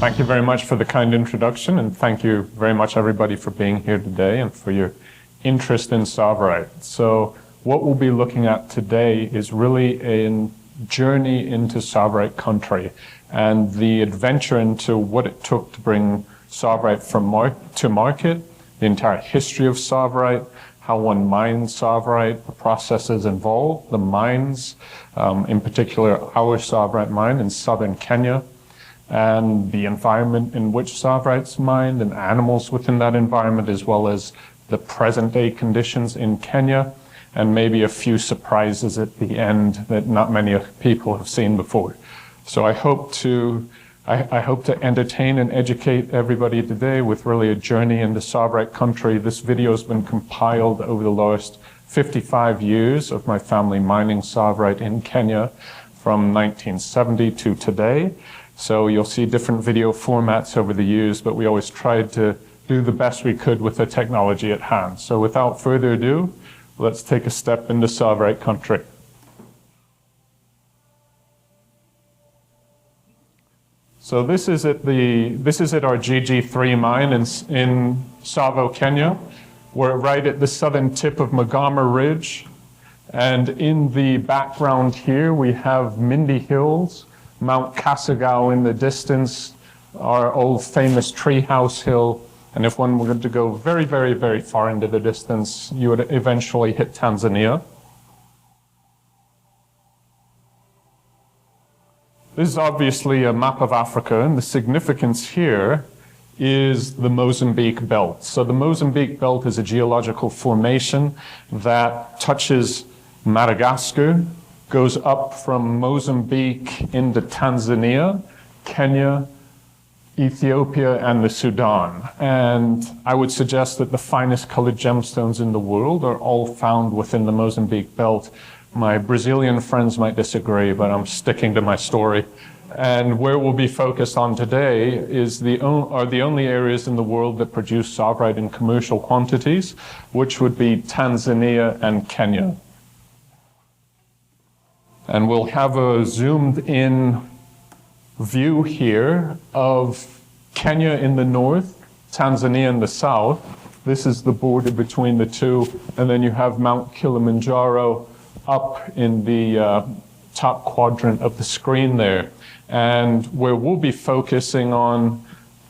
Thank you very much for the kind introduction, and thank you very much everybody for being here today and for your interest in Tsavorite. So what we'll be looking at today is really a journey into Tsavorite country and the adventure into what it took to bring Tsavorite to market, the entire history of Tsavorite, how one mines Tsavorite, the processes involved, the mines, in particular our Tsavorite mine in southern Kenya, and the environment in which Tsavorite's mined and animals within that environment, as well as the present-day conditions in Kenya, and maybe a few surprises at the end that not many people have seen before. So I hope to entertain and educate everybody today with really a journey into Tsavorite country. This video has been compiled over the last 55 years of my family mining Tsavorite in Kenya from 1970 to today. So you'll see different video formats over the years, but we always tried to do the best we could with the technology at hand. So without further ado, let's take a step into Tsavorite country. So this is at our GG3 mine in Tsavo, Kenya. We're right at the southern tip of Magama Ridge. And in the background here, we have Mindy Hills, Mount Kasagao in the distance, our old famous treehouse hill. And if one were to go very, very, very far into the distance, you would eventually hit Tanzania. This is obviously a map of Africa, and the significance here is the Mozambique Belt. So the Mozambique Belt is a geological formation that touches Madagascar, goes up from Mozambique into Tanzania, Kenya, Ethiopia, and the Sudan. And I would suggest that the finest colored gemstones in the world are all found within the Mozambique Belt. My Brazilian friends might disagree, but I'm sticking to my story. And where we'll be focused on today are the only areas in the world that produce Tsavorite in commercial quantities, which would be Tanzania and Kenya. And we'll have a zoomed in view here of Kenya in the north, Tanzania in the south. This is the border between the two, and then you have Mount Kilimanjaro up in the top quadrant of the screen there. And where we'll be focusing on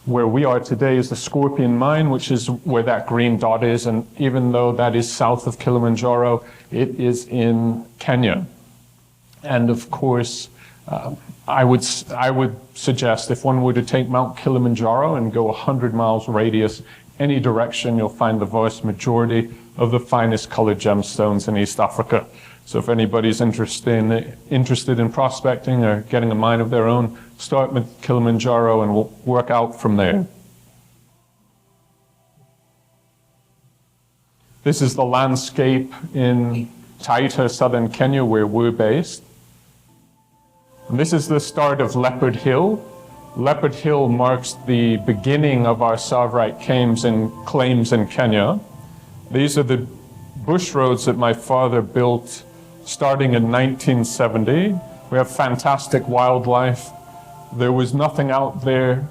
where we are today is the Scorpion Mine, which is where that green dot is, and even though that is south of Kilimanjaro, it is in Kenya. And of course, I would suggest if one were to take Mount Kilimanjaro and go 100 miles radius any direction, you'll find the vast majority of the finest colored gemstones in East Africa. So if anybody's interested in prospecting or getting a mine of their own, start with Kilimanjaro and we'll work out from there. This is the landscape in Taita, southern Kenya, where we're based. And this is the start of Leopard Hill. Leopard Hill marks the beginning of our Tsavorite claims in Kenya. These are the bush roads that my father built starting in 1970. We have fantastic wildlife. There was nothing out there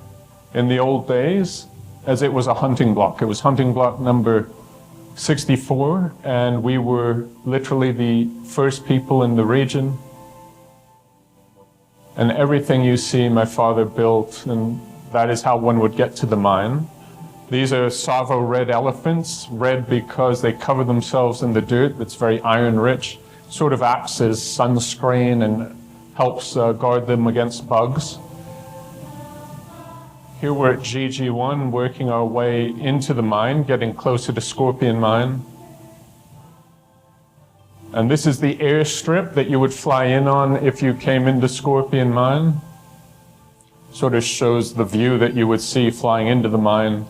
in the old days, as it was a hunting block. It was hunting block number 64, and we were literally the first people in the region. And everything you see my father built, and that is how one would get to the mine. These are Tsavo red elephants, red because they cover themselves in the dirt that's very iron rich, sort of acts as sunscreen and helps guard them against bugs. Here we're at GG1 working our way into the mine, getting closer to Scorpion Mine. And this is the airstrip that you would fly in on if you came into Scorpion Mine. Sort of shows the view that you would see flying into the mine.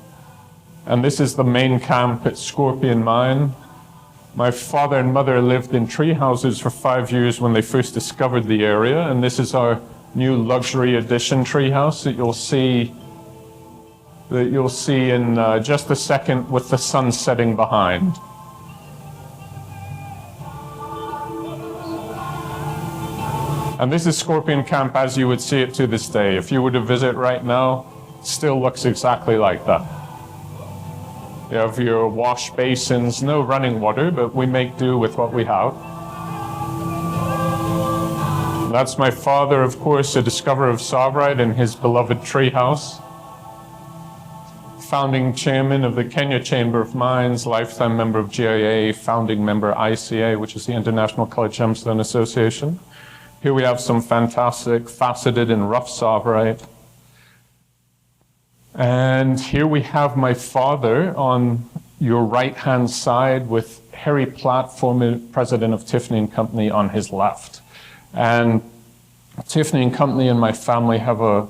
And this is the main camp at Scorpion Mine. My father and mother lived in tree houses for 5 years when they first discovered the area. And this is our new luxury edition tree house that you'll see in just a second with the sun setting behind. And this is Scorpion Camp as you would see it to this day. If you were to visit right now, still looks exactly like that. You have your wash basins, no running water, but we make do with what we have. That's my father, of course, a discoverer of Tsavorite in his beloved treehouse. Founding chairman of the Kenya Chamber of Mines, lifetime member of GIA, founding member ICA, which is the International Colored Gemstone Association. Here we have some fantastic faceted and rough Tsavorite. And here we have my father on your right-hand side with Harry Platt, former president of Tiffany Company, on his left. And Tiffany Company and my family have a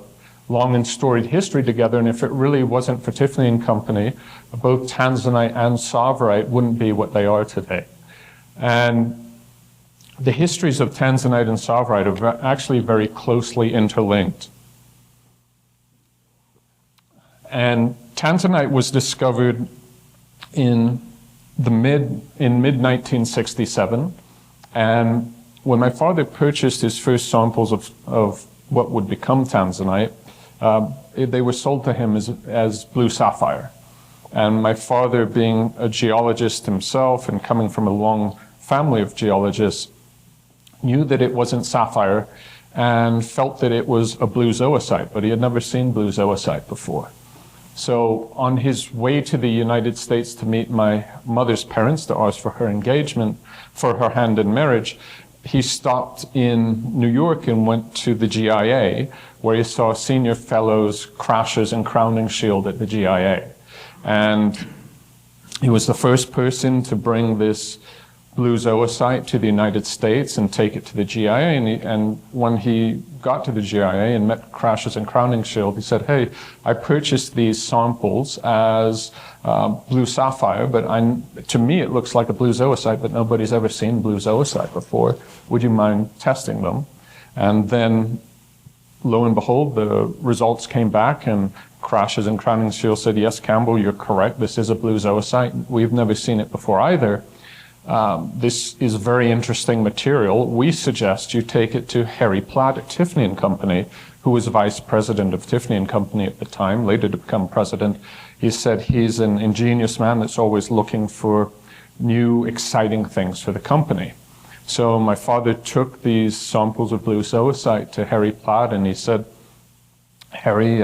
long and storied history together, and if it really wasn't for Tiffany Company, both Tanzanite and Tsavorite wouldn't be what they are today. And the histories of Tanzanite and Tsavorite are actually very closely interlinked. And Tanzanite was discovered in mid-1967, and when my father purchased his first samples of what would become Tanzanite, they were sold to him as blue sapphire. And my father, being a geologist himself and coming from a long family of geologists, knew that it wasn't sapphire and felt that it was a blue zoisite, but he had never seen blue zoisite before. So on his way to the United States to meet my mother's parents to ask for her engagement, for her hand in marriage, he stopped in New York and went to the GIA, where he saw senior fellows, crashers, and crowning shield at the GIA. And he was the first person to bring this blue zoisite to the United States and take it to the GIA. And when he got to the GIA and met crashers and crowning shield, he said, "Hey, I purchased these samples as blue sapphire, but to me it looks like a blue zoisite, but nobody's ever seen blue zoisite before. Would you mind testing them?" And then, lo and behold, the results came back, and crashers and crowning shield said, "Yes, Campbell, you're correct. This is a blue zoisite. We've never seen it before either. This is very interesting material. We suggest you take it to Harry Platt at Tiffany Company, who was vice president of Tiffany Company at the time, later to become president." He said he's an ingenious man that's always looking for new, exciting things for the company. So my father took these samples of blue zoisite to Harry Platt, and he said, "Harry,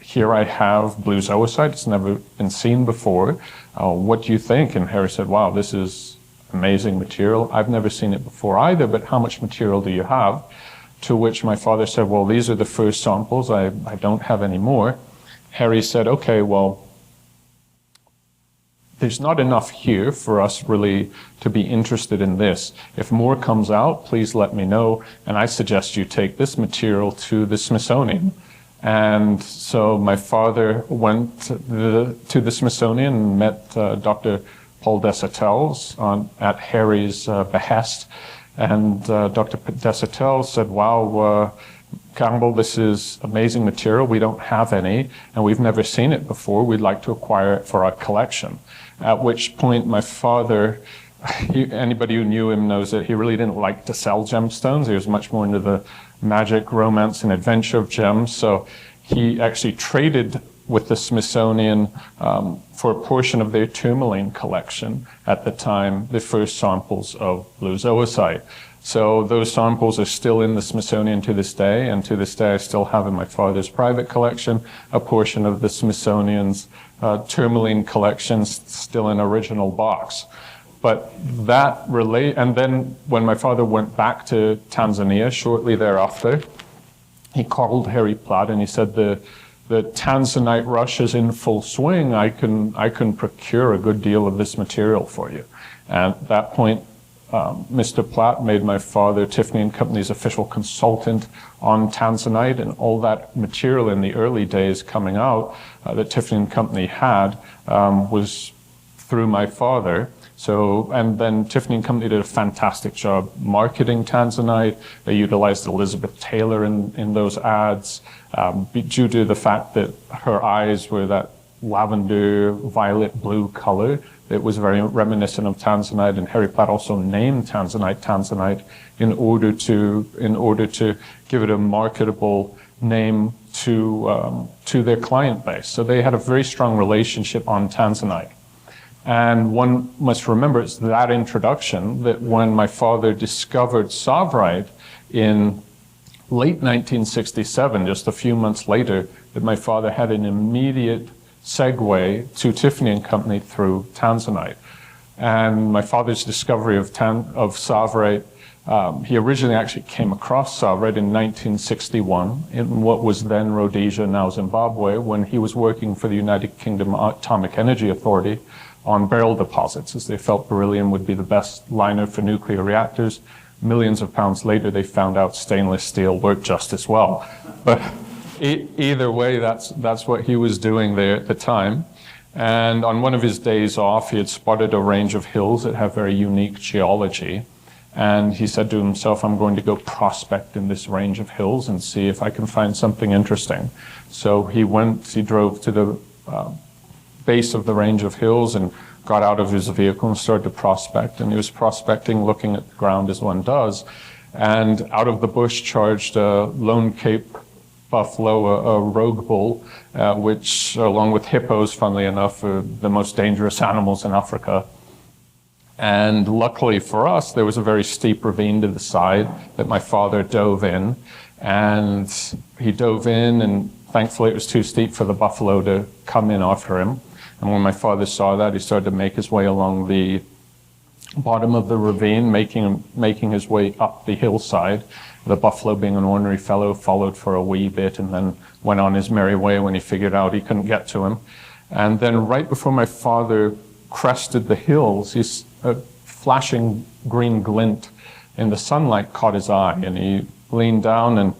here I have blue zoisite. It's never been seen before. What do you think?" And Harry said, "Wow, this is amazing material. I've never seen it before either, but how much material do you have?" To which my father said, "Well, these are the first samples. I don't have any more." Harry said, "Okay, well, there's not enough here for us really to be interested in this. If more comes out, please let me know, and I suggest you take this material to the Smithsonian." And so my father went to the Smithsonian and met Dr. Paul Desautel at Harry's behest. And Dr. Desautel said, "Wow, Campbell, this is amazing material. We don't have any, and we've never seen it before. We'd like to acquire it for our collection." At which point my father, anybody who knew him knows that he really didn't like to sell gemstones. He was much more into the magic, romance, and adventure of gems. So he actually traded with the Smithsonian for a portion of their tourmaline collection at the time, the first samples of blue zoisite. So those samples are still in the Smithsonian to this day, and to this day I still have in my father's private collection a portion of the Smithsonian's tourmaline collection still in original box. But and then when my father went back to Tanzania shortly thereafter, he called Harry Platt and he said, the Tanzanite rush is in full swing. I can procure a good deal of this material for you. And at that point, Mr. Platt made my father Tiffany Company's official consultant on Tanzanite, and all that material in the early days coming out that Tiffany Company had was through my father. So, and then Tiffany Company did a fantastic job marketing Tanzanite. They utilized Elizabeth Taylor in those ads due to the fact that her eyes were that lavender, violet blue color. It was very reminiscent of Tanzanite, and Harry Platt also named Tanzanite in order to give it a marketable name to their client base. So they had a very strong relationship on tanzanite. And one must remember it's that introduction that when my father discovered Tsavorite in late 1967, just a few months later, that my father had an immediate segue to Tiffany Company through tanzanite. And my father's discovery of Tsavorite, he originally actually came across Tsavorite in 1961 in what was then Rhodesia, now Zimbabwe, when he was working for the United Kingdom Atomic Energy Authority on beryl deposits, as they felt beryllium would be the best liner for nuclear reactors. Millions of pounds later, they found out stainless steel worked just as well. But either way, that's what he was doing there at the time. And on one of his days off, he had spotted a range of hills that have very unique geology. And he said to himself, I'm going to go prospect in this range of hills and see if I can find something interesting. So he drove to the base of the range of hills and got out of his vehicle and started to prospect. And he was prospecting, looking at the ground as one does. And out of the bush charged a lone Cape buffalo, a rogue bull, which, along with hippos, funnily enough, are the most dangerous animals in Africa. And luckily for us, there was a very steep ravine to the side that my father dove in. And he dove in, and thankfully it was too steep for the buffalo to come in after him. And when my father saw that, he started to make his way along the bottom of the ravine, making his way up the hillside. The buffalo, being an ornery fellow, followed for a wee bit and then went on his merry way when he figured out he couldn't get to him. And then right before my father crested the hills, a flashing green glint in the sunlight caught his eye, and he leaned down and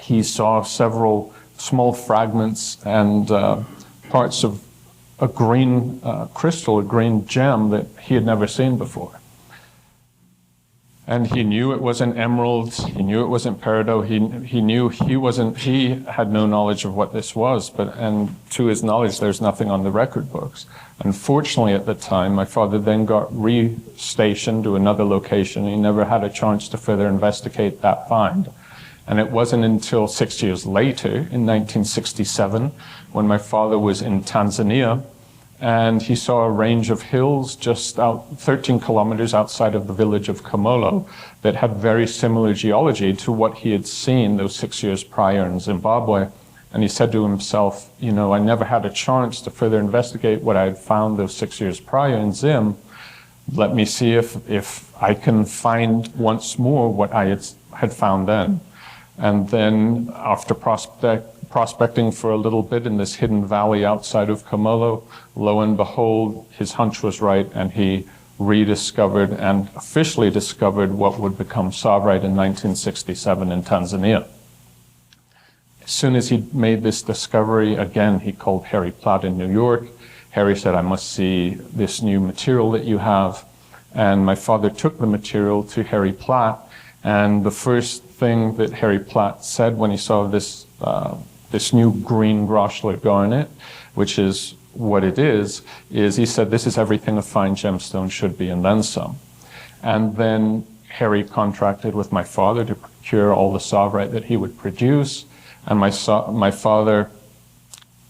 he saw several small fragments and parts of a green crystal, a green gem that he had never seen before. And he knew it wasn't emeralds, he knew it wasn't peridot, he knew he had no knowledge of what this was, and to his knowledge, there's nothing on the record books. Unfortunately, at the time, my father then got re-stationed to another location. He never had a chance to further investigate that find. And it wasn't until 6 years later, in 1967, when my father was in Tanzania, and he saw a range of hills just out 13 kilometers outside of the village of Komolo that had very similar geology to what he had seen those 6 years prior in Zimbabwe. And he said to himself, I never had a chance to further investigate what I had found those 6 years prior in Zim. Let me see if I can find once more what I had found then. And then after prospecting for a little bit in this hidden valley outside of Komolo, lo and behold, his hunch was right, and he rediscovered and officially discovered what would become Tsvaorite in 1967 in Tanzania. As soon as he made this discovery, again, he called Harry Platt in New York. Harry said, I must see this new material that you have. And my father took the material to Harry Platt, and the first thing that Harry Platt said when he saw this new green Groschler garnet, which is what it is he said, this is everything a fine gemstone should be and then some. And then Harry contracted with my father to procure all the Tsavorite that he would produce, and my father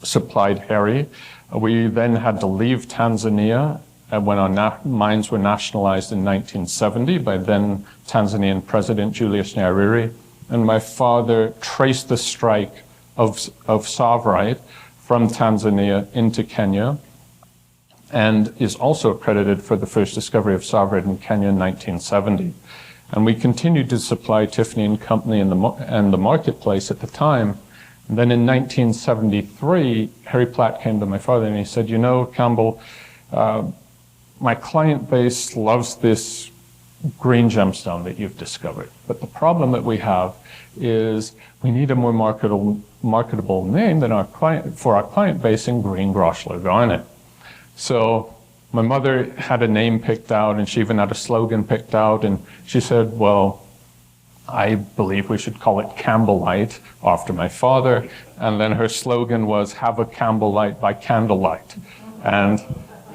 supplied Harry. We then had to leave Tanzania when our mines were nationalized in 1970 by then Tanzanian President Julius Nyerere. And my father traced the strike of Tsavorite from Tanzania into Kenya, and is also credited for the first discovery of Tsavorite in Kenya in 1970. And we continued to supply Tiffany Company and the marketplace at the time. And then in 1973, Harry Platt came to my father and he said, Campbell, my client base loves this green gemstone that you've discovered. But the problem that we have is we need a more marketable name than for our client base in green Groschler garnet. So my mother had a name picked out, and she even had a slogan picked out, and she said, well, I believe we should call it Campbellite after my father. And then her slogan was, have a Campbellite by candlelight. And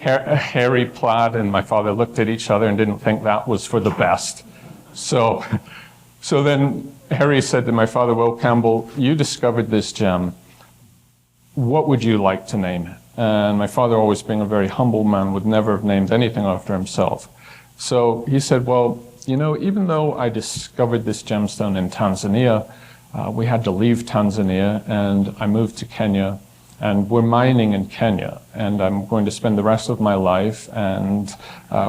Harry Platt and my father looked at each other and didn't think that was for the best. So So then Harry said to my father, well, Campbell, you discovered this gem. What would you like to name it? And my father, always being a very humble man, would never have named anything after himself. So he said, well, you know, even though I discovered this gemstone in Tanzania, we had to leave Tanzania and I moved to Kenya, and we're mining in Kenya, and I'm going to spend the rest of my life and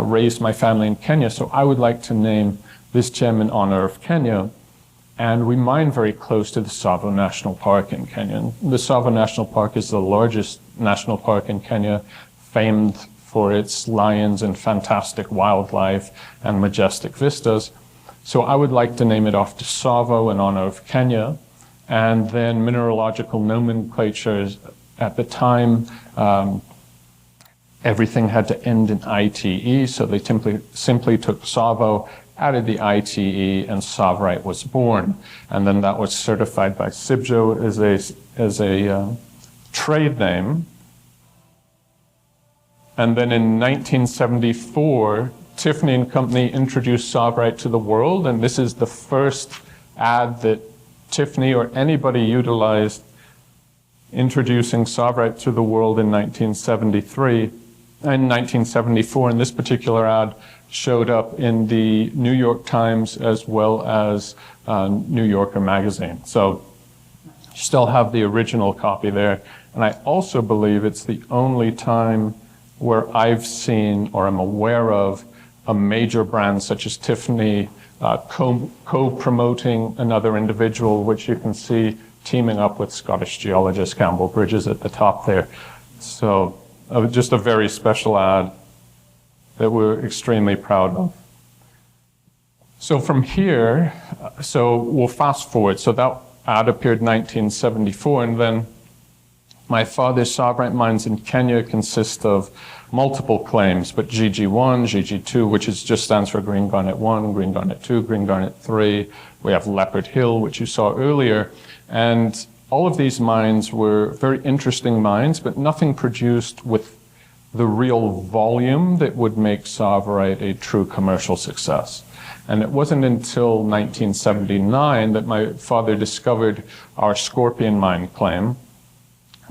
raise my family in Kenya. So I would like to name this gem in honor of Kenya. And we mine very close to the Tsavo National Park in Kenya. And the Tsavo National Park is the largest national park in Kenya, famed for its lions and fantastic wildlife and majestic vistas. So I would like to name it after Tsavo in honor of Kenya. And then mineralogical nomenclature, at the time, everything had to end in ITE, so they simply took Tsavo, added the ITE, and Tsavorite was born. And then that was certified by Sibjo as a trade name. And then in 1974, Tiffany Company introduced Tsavorite to the world, and this is the first ad that Tiffany or anybody utilized introducing Tsavorite to the world in 1973. In 1974, and this particular ad showed up in the New York Times as well as New Yorker magazine. So you still have the original copy there. And I also believe it's the only time where I've seen or am aware of a major brand such as Tiffany co-promoting another individual, which you can see teaming up with Scottish geologist Campbell Bridges at the top there. So just a very special ad that we're extremely proud of. So from here, so we'll fast forward. So that ad appeared in 1974, and then my father's Tsavorite mines in Kenya consist of multiple claims, but GG1, GG2, which just stands for Green Garnet 1, Green Garnet 2, Green Garnet 3. We have Leopard Hill, which you saw earlier. And all of these mines were very interesting mines, but nothing produced with the real volume that would make Tsavorite a true commercial success. And it wasn't until 1979 that my father discovered our Scorpion mine claim,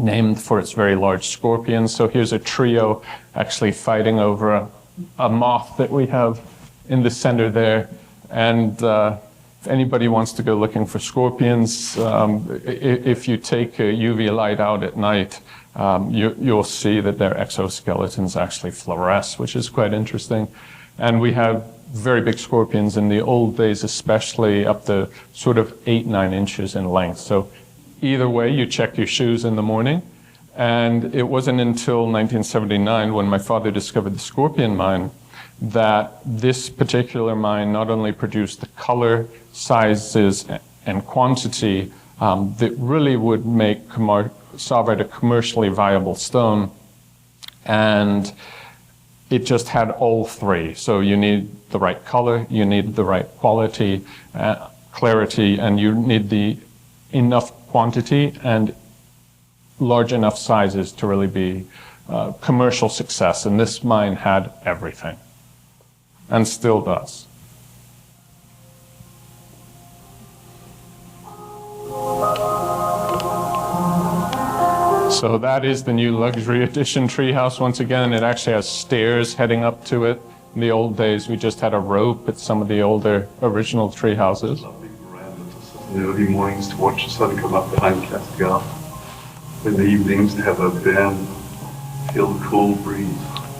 named for its very large scorpions. So here's a trio actually fighting over a moth that we have in the center there. And if anybody wants to go looking for scorpions, if you take a UV light out at night, you'll see that their exoskeletons actually fluoresce, which is quite interesting. And we have very big scorpions in the old days, especially up to sort of 8-9 inches in length. So either way, you check your shoes in the morning. And it wasn't until 1979 when my father discovered the Scorpion mine that this particular mine not only produced the color, sizes, and quantity that really would make Tsavorite a commercially viable stone, and it just had all three. So you need the right color, you need the right quality, clarity, and you need the enough quantity and large enough sizes to really be commercial success. And this mine had everything, and still does. So that is the new luxury edition treehouse. Once again, it actually has stairs heading up to it. In the old days, we just had a rope at some of the older original tree houses. Lovely veranda to sit in the early mornings to watch the sun come up behind Cascade. In the evenings to have a band, feel the cool breeze.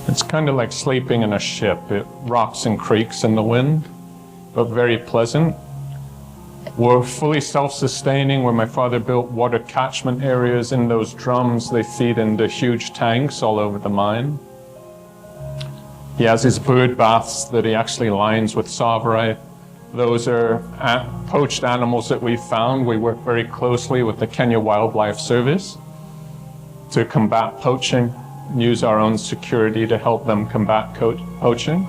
It's kind of like sleeping in a ship. It rocks and creaks in the wind, but very pleasant. We're fully self-sustaining, where my father built water catchment areas in those drums. They feed into huge tanks all over the mine. He has his bird baths that he actually lines with Tsavorite. Those are poached animals that we found. We work very closely with the Kenya Wildlife Service to combat poaching, and use our own security to help them combat poaching.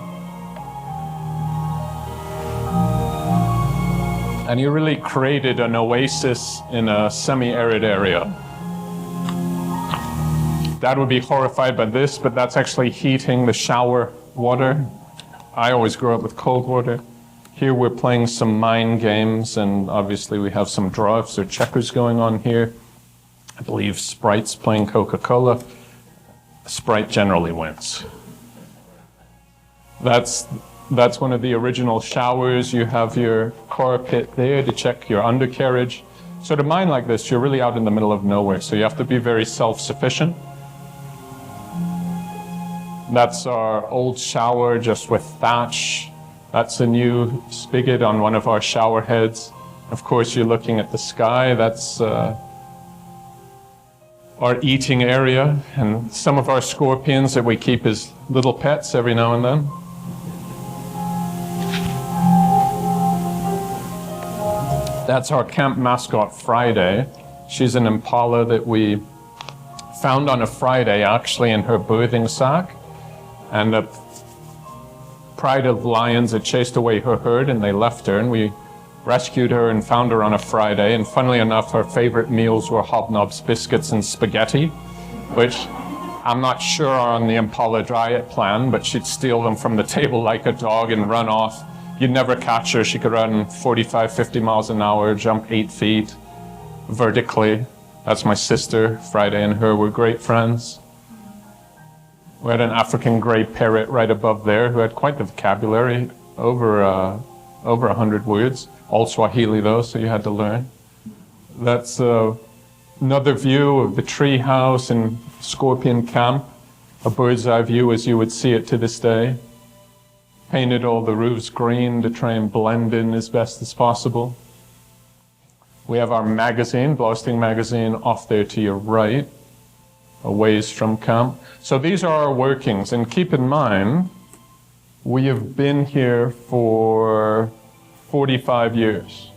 And he really created an oasis in a semi-arid area. Dad would be horrified by this, but that's actually heating the shower water. I always grew up with cold water. Here we're playing some mind games, and obviously we have some drafts or checkers going on here. I believe Sprite's playing Coca-Cola. Sprite generally wins. That's one of the original showers. You have your car pit there to check your undercarriage. So to mine like this, you're really out in the middle of nowhere, so you have to be very self-sufficient. That's our old shower just with thatch. That's a new spigot on one of our shower heads. Of course, you're looking at the sky. That's our eating area, and some of our scorpions that we keep as little pets every now and then. That's our camp mascot, Friday. She's an impala that we found on a Friday, actually, in her birthing sac. And the pride of lions had chased away her herd, and they left her, and we rescued her and found her on a Friday. And funnily enough, her favorite meals were hobnobs, biscuits, and spaghetti, which I'm not sure are on the impala diet plan, but she'd steal them from the table like a dog and run off. You'd never catch her. She could run 45, 50 miles an hour, jump 8 feet vertically. That's my sister. Friday and her were great friends. We had an African gray parrot right above there who had quite the vocabulary, over 100 words. All Swahili though, so you had to learn. That's another view of the tree house and scorpion camp, a bird's eye view as you would see it to this day. Painted all the roofs green to try and blend in as best as possible. We have our magazine, Blasting Magazine, off there to your right, a ways from camp. So these are our workings, and keep in mind, we have been here for 45 years.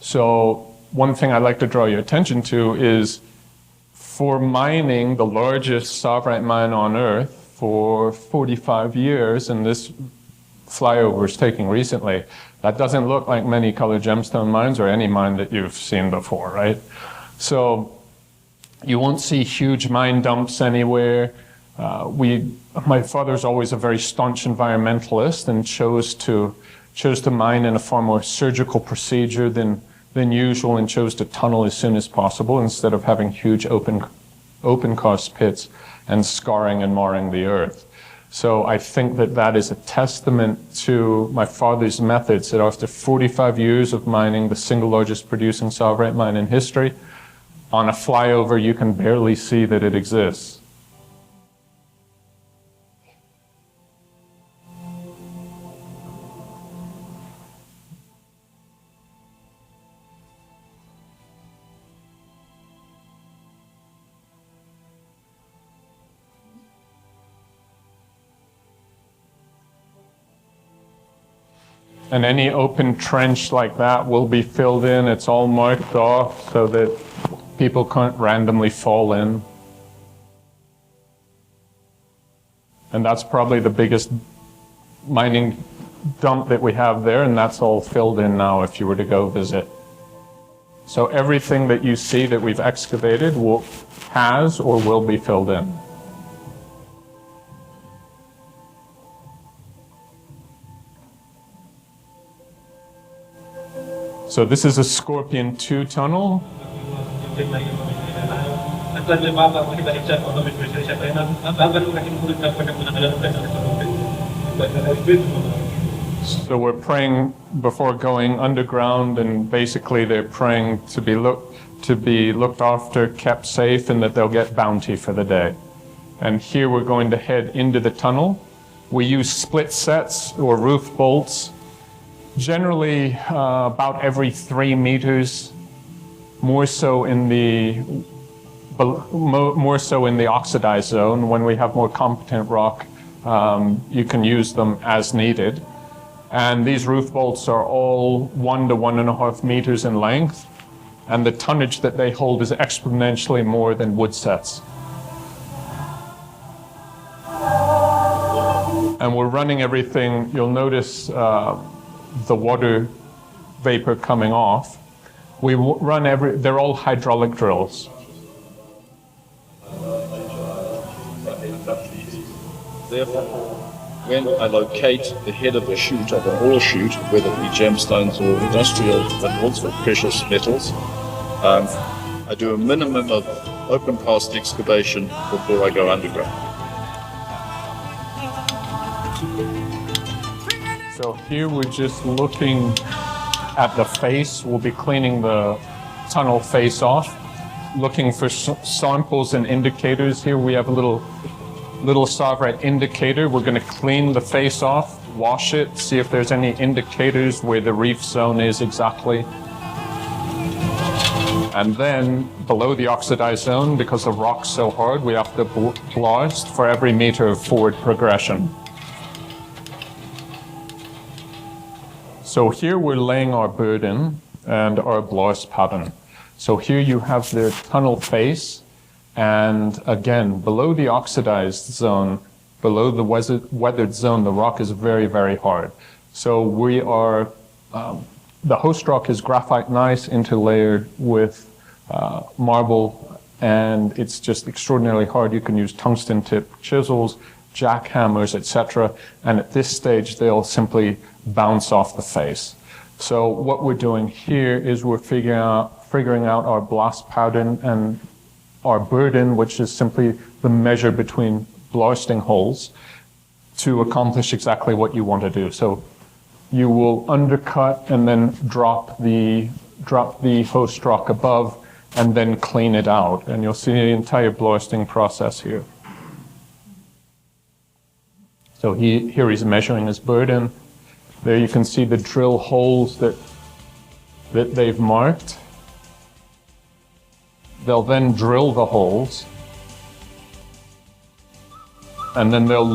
So one thing I'd like to draw your attention to is for mining the largest Tsavorite mine on Earth for 45 years, and this flyover is taking recently, that doesn't look like many colored gemstone mines or any mine that you've seen before, right? So you won't see huge mine dumps anywhere. My father's always a very staunch environmentalist and chose to mine in a far more surgical procedure than usual, and chose to tunnel as soon as possible instead of having huge open cast pits and scarring and marring the earth. So I think that is a testament to my father's methods, that after 45 years of mining the single largest producing Tsavorite mine in history, on a flyover you can barely see that it exists. And any open trench like that will be filled in. It's all marked off so that people can't randomly fall in. And that's probably the biggest mining dump that we have there, and that's all filled in now if you were to go visit. So everything that you see that we've excavated has or will be filled in. So this is a Scorpion 2 tunnel. So we're praying before going underground, and basically they're praying to be looked after, kept safe, and that they'll get bounty for the day. And here we're going to head into the tunnel. We use split sets or roof bolts. Generally, about every 3 meters, more so in the oxidized zone. When we have more competent rock, you can use them as needed. And these roof bolts are all 1 to 1.5 meters in length, and the tonnage that they hold is exponentially more than wood sets. And we're running everything. You'll notice the water vapor coming off. We run they're all hydraulic drills. When I locate the head of a chute, of an ore chute, whether it be gemstones or industrial minerals or precious metals, I do a minimum of open cast excavation before I go underground. So here we're just looking at the face. We'll be cleaning the tunnel face off, looking for samples and indicators. Here we have a little Tsavorite indicator. We're going to clean the face off, wash it, see if there's any indicators where the reef zone is exactly. And then below the oxidized zone, because the rock's so hard, we have to blast for every meter of forward progression. So here we're laying our burden and our blast pattern. So here you have the tunnel face, and again, below the oxidized zone, below the weathered zone, the rock is very, very hard. So we are, the host rock is graphite gneiss interlayered with marble, and it's just extraordinarily hard. You can use tungsten tip chisels, jackhammers, etc. And at this stage, they'll simply bounce off the face. So what we're doing here is we're figuring out our blast pattern and our burden, which is simply the measure between blasting holes, to accomplish exactly what you want to do. So you will undercut and then drop the host rock above and then clean it out. And you'll see the entire blasting process here. So here he's measuring his burden. There you can see the drill holes that they've marked. They'll then drill the holes, and then they'll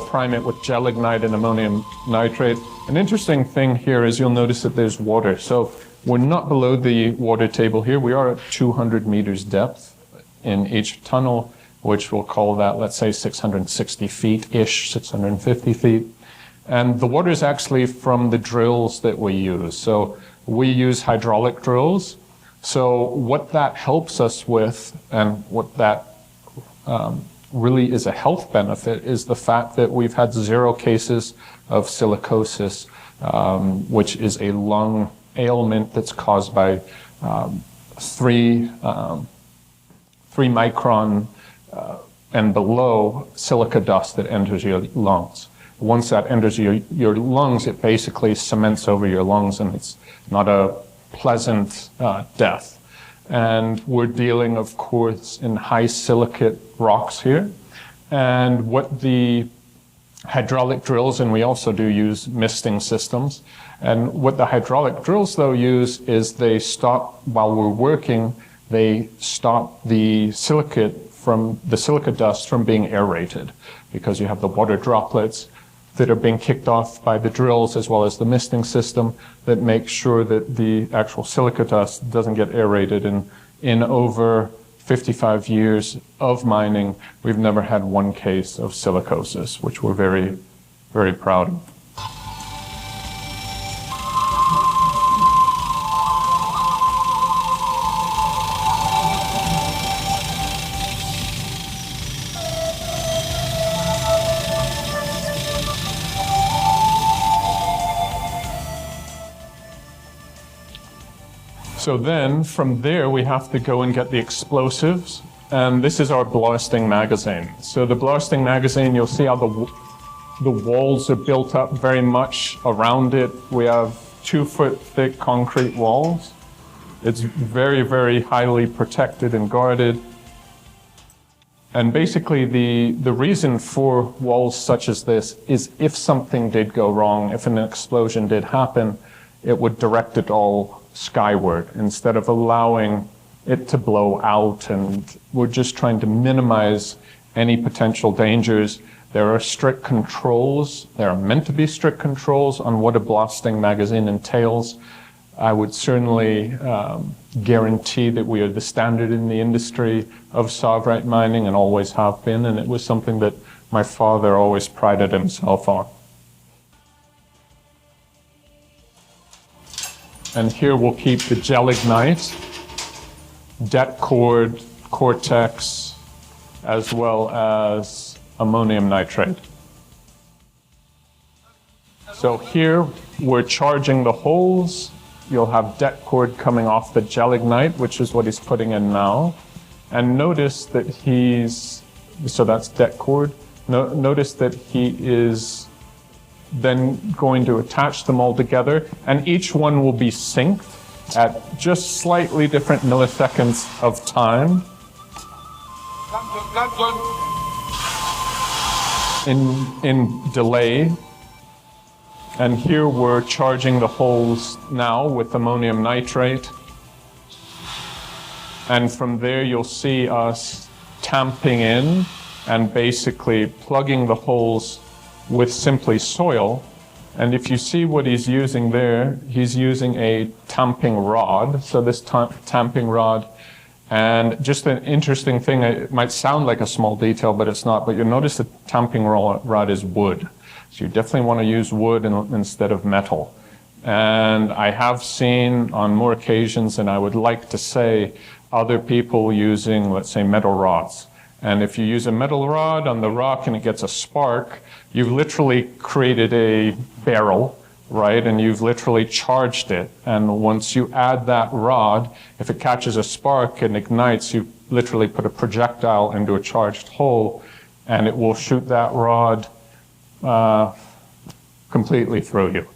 prime it with gelignite and ammonium nitrate. An interesting thing here is you'll notice that there's water. So we're not below the water table here. We are at 200 meters depth in each tunnel, which we'll call that, let's say, 660 feet-ish, 650 feet. And the water is actually from the drills that we use. So we use hydraulic drills. So what that helps us with, and what that really is a health benefit, is the fact that we've had 0 cases of silicosis, which is a lung ailment that's caused by 3 micron and below silica dust that enters your lungs. Once that enters your lungs, it basically cements over your lungs, and it's not a pleasant death. And we're dealing, of course, in high silicate rocks here. And what the hydraulic drills, and we also do use misting systems, and what the hydraulic drills, though, use is they stop, while we're working, they stop the silica dust from being aerated, because you have the water droplets that are being kicked off by the drills, as well as the misting system that makes sure that the actual silica dust doesn't get aerated. And in over 55 years of mining, we've never had 1 case of silicosis, which we're very, very proud of. So then, from there, we have to go and get the explosives. And this is our blasting magazine. So the blasting magazine, you'll see how the walls are built up very much around it. We have 2-foot thick concrete walls. It's very, very highly protected and guarded. And basically, the reason for walls such as this is if something did go wrong, if an explosion did happen, it would direct it all skyward instead of allowing it to blow out. And we're just trying to minimize any potential dangers. There are strict controls. There are meant to be strict controls on what a blasting magazine entails. I would certainly guarantee that we are the standard in the industry of Tsavorite mining and always have been, and it was something that my father always prided himself on. And here we'll keep the gelignite, det cord, cortex, as well as ammonium nitrate. So here we're charging the holes. You'll have det cord coming off the gelignite, which is what he's putting in now. And notice that so that's det cord. Notice that he is then going to attach them all together, and each one will be synced at just slightly different milliseconds of time. In delay. And here we're charging the holes now with ammonium nitrate. And from there you'll see us tamping in and basically plugging the holes with simply soil. And if you see what he's using there, he's using a tamping rod. So this tamping rod, and just an interesting thing, it might sound like a small detail, but it's not, but you'll notice the tamping rod is wood. So you definitely want to use wood instead of metal. And I have seen on more occasions, and I would like to say, other people using, let's say, metal rods. And if you use a metal rod on the rock and it gets a spark, you've literally created a barrel, right? And you've literally charged it. And once you add that rod, if it catches a spark and ignites, you literally put a projectile into a charged hole, and it will shoot that rod completely through you.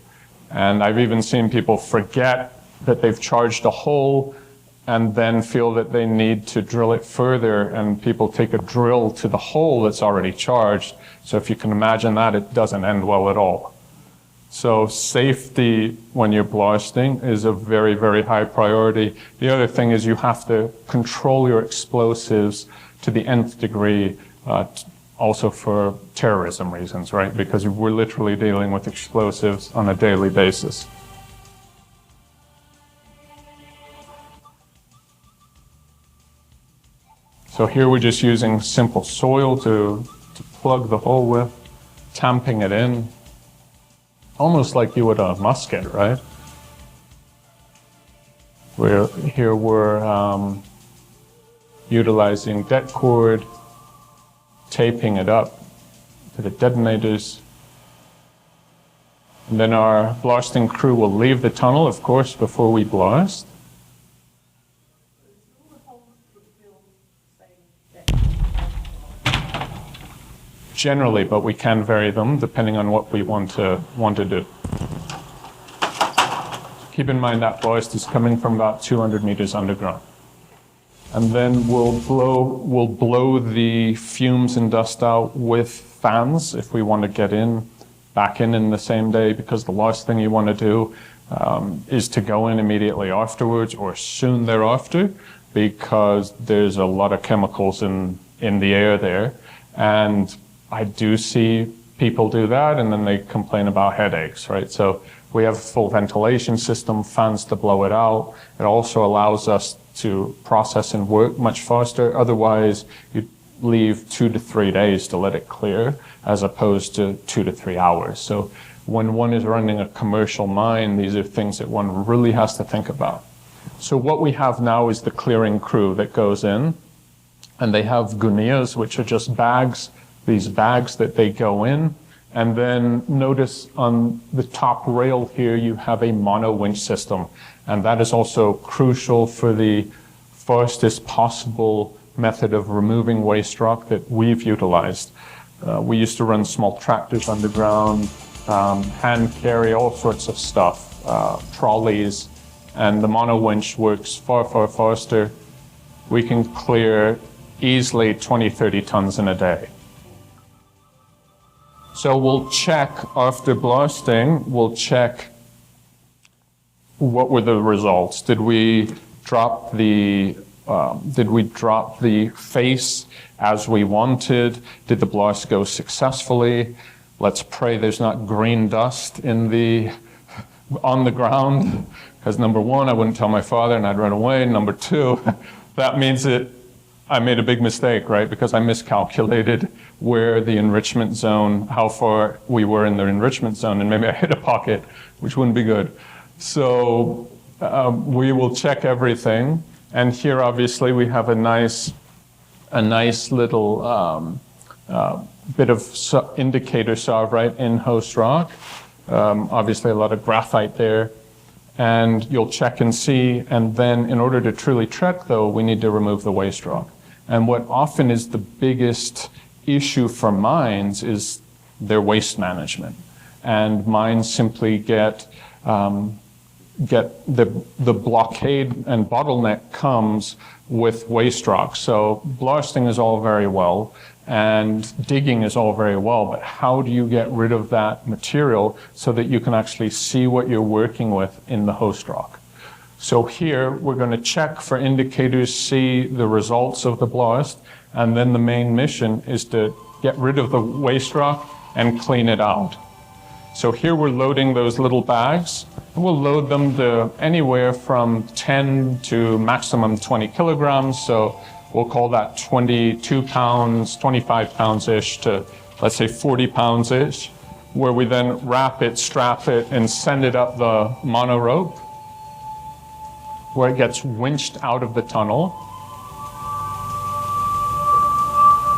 And I've even seen people forget that they've charged a hole and then feel that they need to drill it further, and people take a drill to the hole that's already charged. So if you can imagine that, it doesn't end well at all. So safety when you're blasting is a very, very high priority. The other thing is you have to control your explosives to the nth degree, also for terrorism reasons, right? Because we're literally dealing with explosives on a daily basis. So here we're just using simple soil to plug the hole with, tamping it in, almost like you would a musket, right? We're utilizing det cord, taping it up to the detonators. And then our blasting crew will leave the tunnel, of course, before we blast. Generally, but we can vary them depending on what we want to do. Keep in mind that blast is coming from about 200 meters underground. And then we'll blow the fumes and dust out with fans if we want to get back in the same day, because the last thing you want to do is to go in immediately afterwards or soon thereafter, because there's a lot of chemicals in the air there. And I do see people do that, and then they complain about headaches, right? So we have a full ventilation system, fans to blow it out. It also allows us to process and work much faster. Otherwise, you leave 2 to 3 days to let it clear, as opposed to 2 to 3 hours. So when one is running a commercial mine, these are things that one really has to think about. So what we have now is the clearing crew that goes in, and they have gunias, which are just bags, these bags that they go in. And then notice on the top rail here, you have a mono winch system. And that is also crucial for the fastest possible method of removing waste rock that we've utilized. We used to run small tractors underground, hand carry, all sorts of stuff, trolleys, and the mono winch works far, far faster. We can clear easily 20, 30 tons in a day. So we'll check after blasting, we'll check what were the results. Did we drop the face as we wanted? Did the blast go successfully? Let's pray there's not green dust on the ground, because number one, I wouldn't tell my father and I'd run away. Number two, that means that I made a big mistake, right? Because I miscalculated where the enrichment zone, how far we were in the enrichment zone, and maybe I hit a pocket, which wouldn't be good. So we will check everything. And here, obviously, we have a nice little bit of indicator Tsavorite in host rock. obviously a lot of graphite there. And you'll check and see, and then in order to truly trek, though, we need to remove the waste rock. And what often is the biggest issue for mines is their waste management. And mines simply get the blockade and bottleneck comes with waste rock. So blasting is all very well, and digging is all very well, but how do you get rid of that material so that you can actually see what you're working with in the host rock? So here we're going to check for indicators, see the results of the blast, and then the main mission is to get rid of the waste rock and clean it out. So here we're loading those little bags. We'll load them to anywhere from 10 to maximum 20 kilograms. So we'll call that 22 pounds, 25 pounds-ish to, let's say, 40 pounds-ish, where we then wrap it, strap it, and send it up the mono rope, where it gets winched out of the tunnel.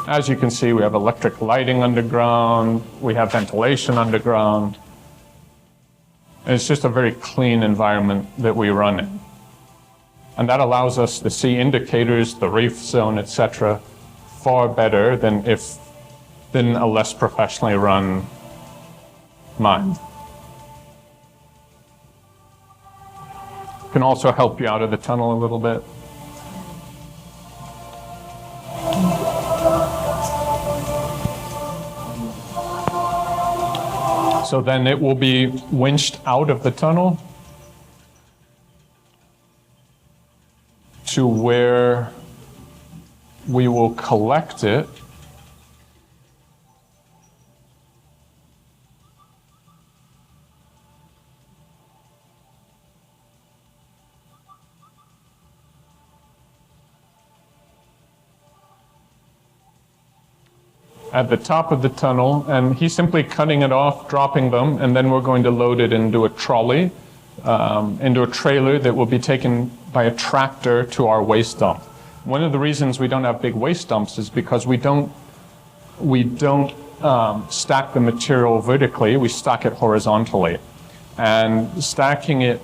As you can see, we have electric lighting underground, we have ventilation underground. And it's just a very clean environment that we run in. And that allows us to see indicators, the reef zone, etc., far better than a less professionally run mine. Can also help you out of the tunnel a little bit. So then it will be winched out of the tunnel to where we will collect it. At the top of the tunnel, and he's simply cutting it off, dropping them, and then we're going to load it into a trolley, into a trailer that will be taken by a tractor to our waste dump. One of the reasons we don't have big waste dumps is because we don't stack the material vertically, we stack it horizontally. And stacking it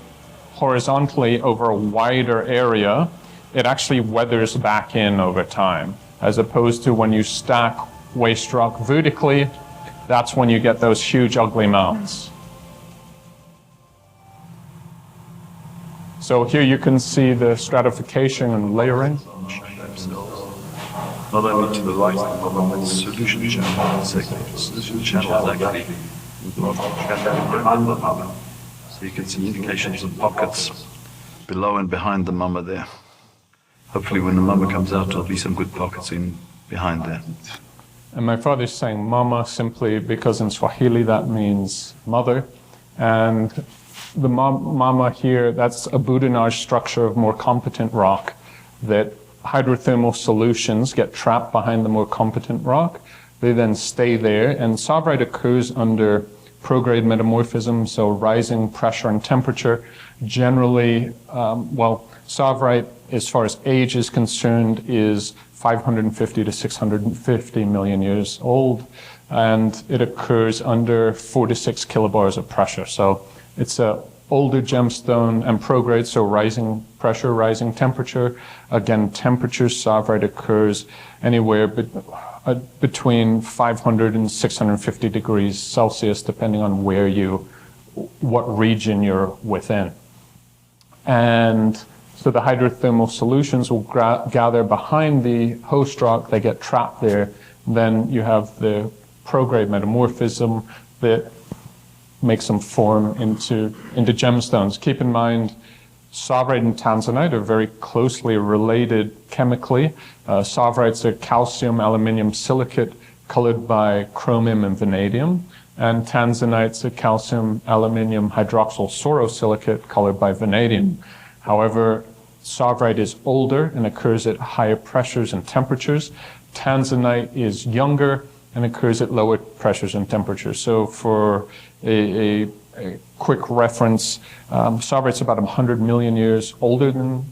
horizontally over a wider area, it actually weathers back in over time, as opposed to when you stack waste rock vertically, that's when you get those huge ugly mounds. So here you can see the stratification and layering. Not only to the right of the mama, but solution channel, solution channel is actually behind the mama. So you can see indications of pockets below and behind the mama there. Hopefully when the mama comes out, there'll be some good pockets in behind there. And my father's saying mama simply because in Swahili that means mother. And the mama here, that's a boudinage structure of more competent rock that hydrothermal solutions get trapped behind the more competent rock. They then stay there, and Tsavorite occurs under prograde metamorphism, so rising pressure and temperature. Generally, Tsavorite, as far as age is concerned, is 550 to 650 million years old, and it occurs under 4 to 6 kilobars of pressure. So it's a older gemstone and prograde, so rising pressure, rising temperature. Again, temperature, Tsavorite occurs anywhere between 500 and 650 degrees Celsius, depending on what region you're within. And so the hydrothermal solutions will gather behind the host rock, they get trapped there. Then you have the prograde metamorphism that makes them form into gemstones. Keep in mind, Tsavorite and tanzanite are very closely related chemically. Tsavorite's a calcium aluminium silicate colored by chromium and vanadium, and tanzanite's a calcium aluminium hydroxyl sorosilicate colored by vanadium. However, Tsavorite is older and occurs at higher pressures and temperatures. Tanzanite is younger and occurs at lower pressures and temperatures. So for a quick reference, Tsavorite's about 100 million years older than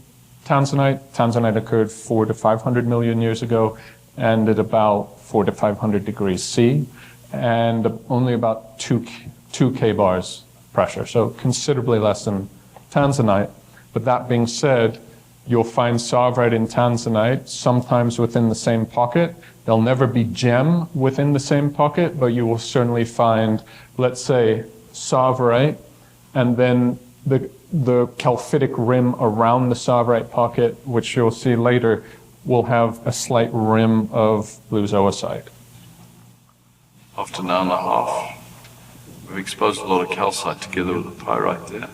tanzanite. Tanzanite occurred 400 to 500 million years ago and at about 400 to 500 degrees C, and only about 2 2 kbars pressure, so considerably less than tanzanite. But that being said, you'll find Tsavorite in tanzanite, sometimes within the same pocket. There'll never be gem within the same pocket, but you will certainly find, let's say, Tsavorite, and then the calphitic rim around the Tsavorite pocket, which you'll see later, will have a slight rim of blue zoisite. After an hour and a half, we've exposed a lot of calcite together with the pyrite there.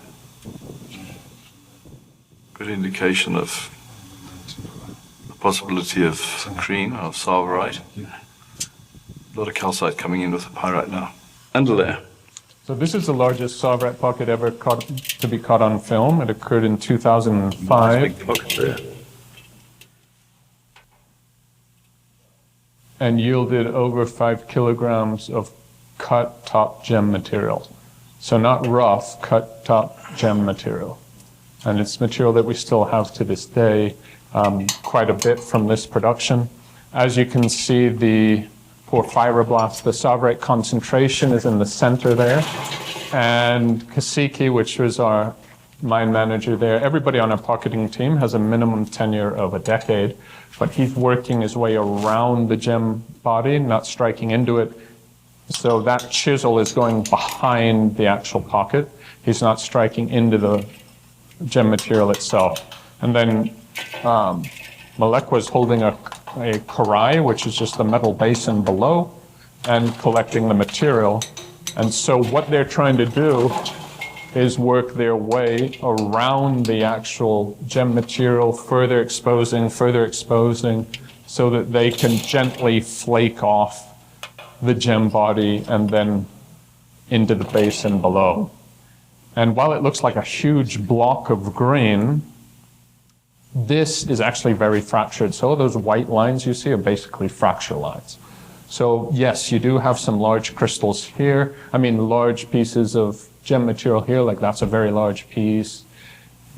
Good indication of the possibility of cream, of Tsavorite. A lot of calcite coming in with the pyrite now. And a layer. So this is the largest Tsavorite pocket ever to be caught on film. It occurred in 2005. Nice big pocket there. And yielded over 5 kilograms of cut top gem material. So not rough, cut top gem material. And it's material that we still have to this day, quite a bit from this production. As you can see, the porphyroblast, the Tsavorite concentration is in the center there. And Kasiki, which was our mine manager there, everybody on our pocketing team has a minimum tenure of a decade, but he's working his way around the gem body, not striking into it. So that chisel is going behind the actual pocket. He's not striking into the gem material itself. And then Malek was holding a karai, which is just the metal basin below, and collecting the material. And so what they're trying to do is work their way around the actual gem material, further exposing, so that they can gently flake off the gem body and then into the basin below. And while it looks like a huge block of green, this is actually very fractured. So those white lines you see are basically fracture lines. So yes, you do have some large crystals here. I mean, large pieces of gem material here, like that's a very large piece.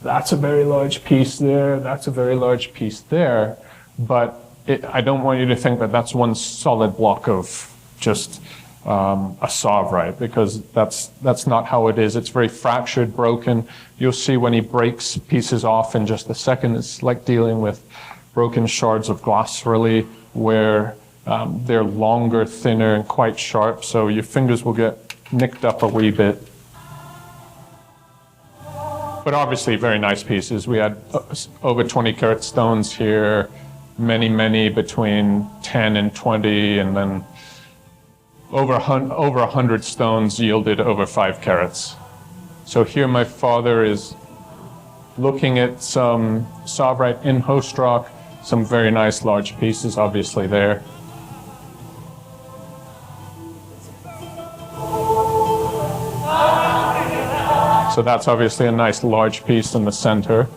That's a very large piece there. That's a very large piece there. But I don't want you to think that that's one solid block of just a Tsavorite, because that's not how it is. It's very fractured, broken. You'll see when he breaks pieces off in just a second, it's like dealing with broken shards of glass, really, where they're longer, thinner, and quite sharp, so your fingers will get nicked up a wee bit. But obviously very nice pieces. We had over 20 karat stones here, many between 10 and 20, and then over 100 stones yielded over 5 carats. So here my father is looking at some Tsavorite in host rock, some very nice large pieces obviously there. So that's obviously a nice large piece in the center.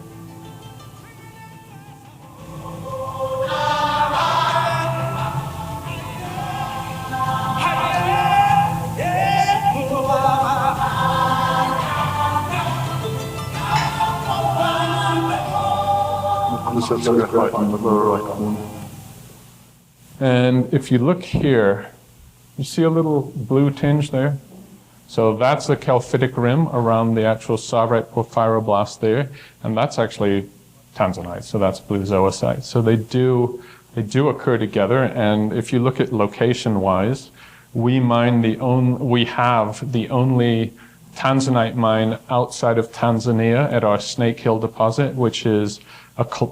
And if you look here, you see a little blue tinge there? So that's the calphitic rim around the actual Tsavorite porphyroblast there, and that's actually tanzanite, so that's blue zoisite. So they do occur together, and if you look at location-wise, we have the only tanzanite mine outside of Tanzania at our Snake Hill deposit, which is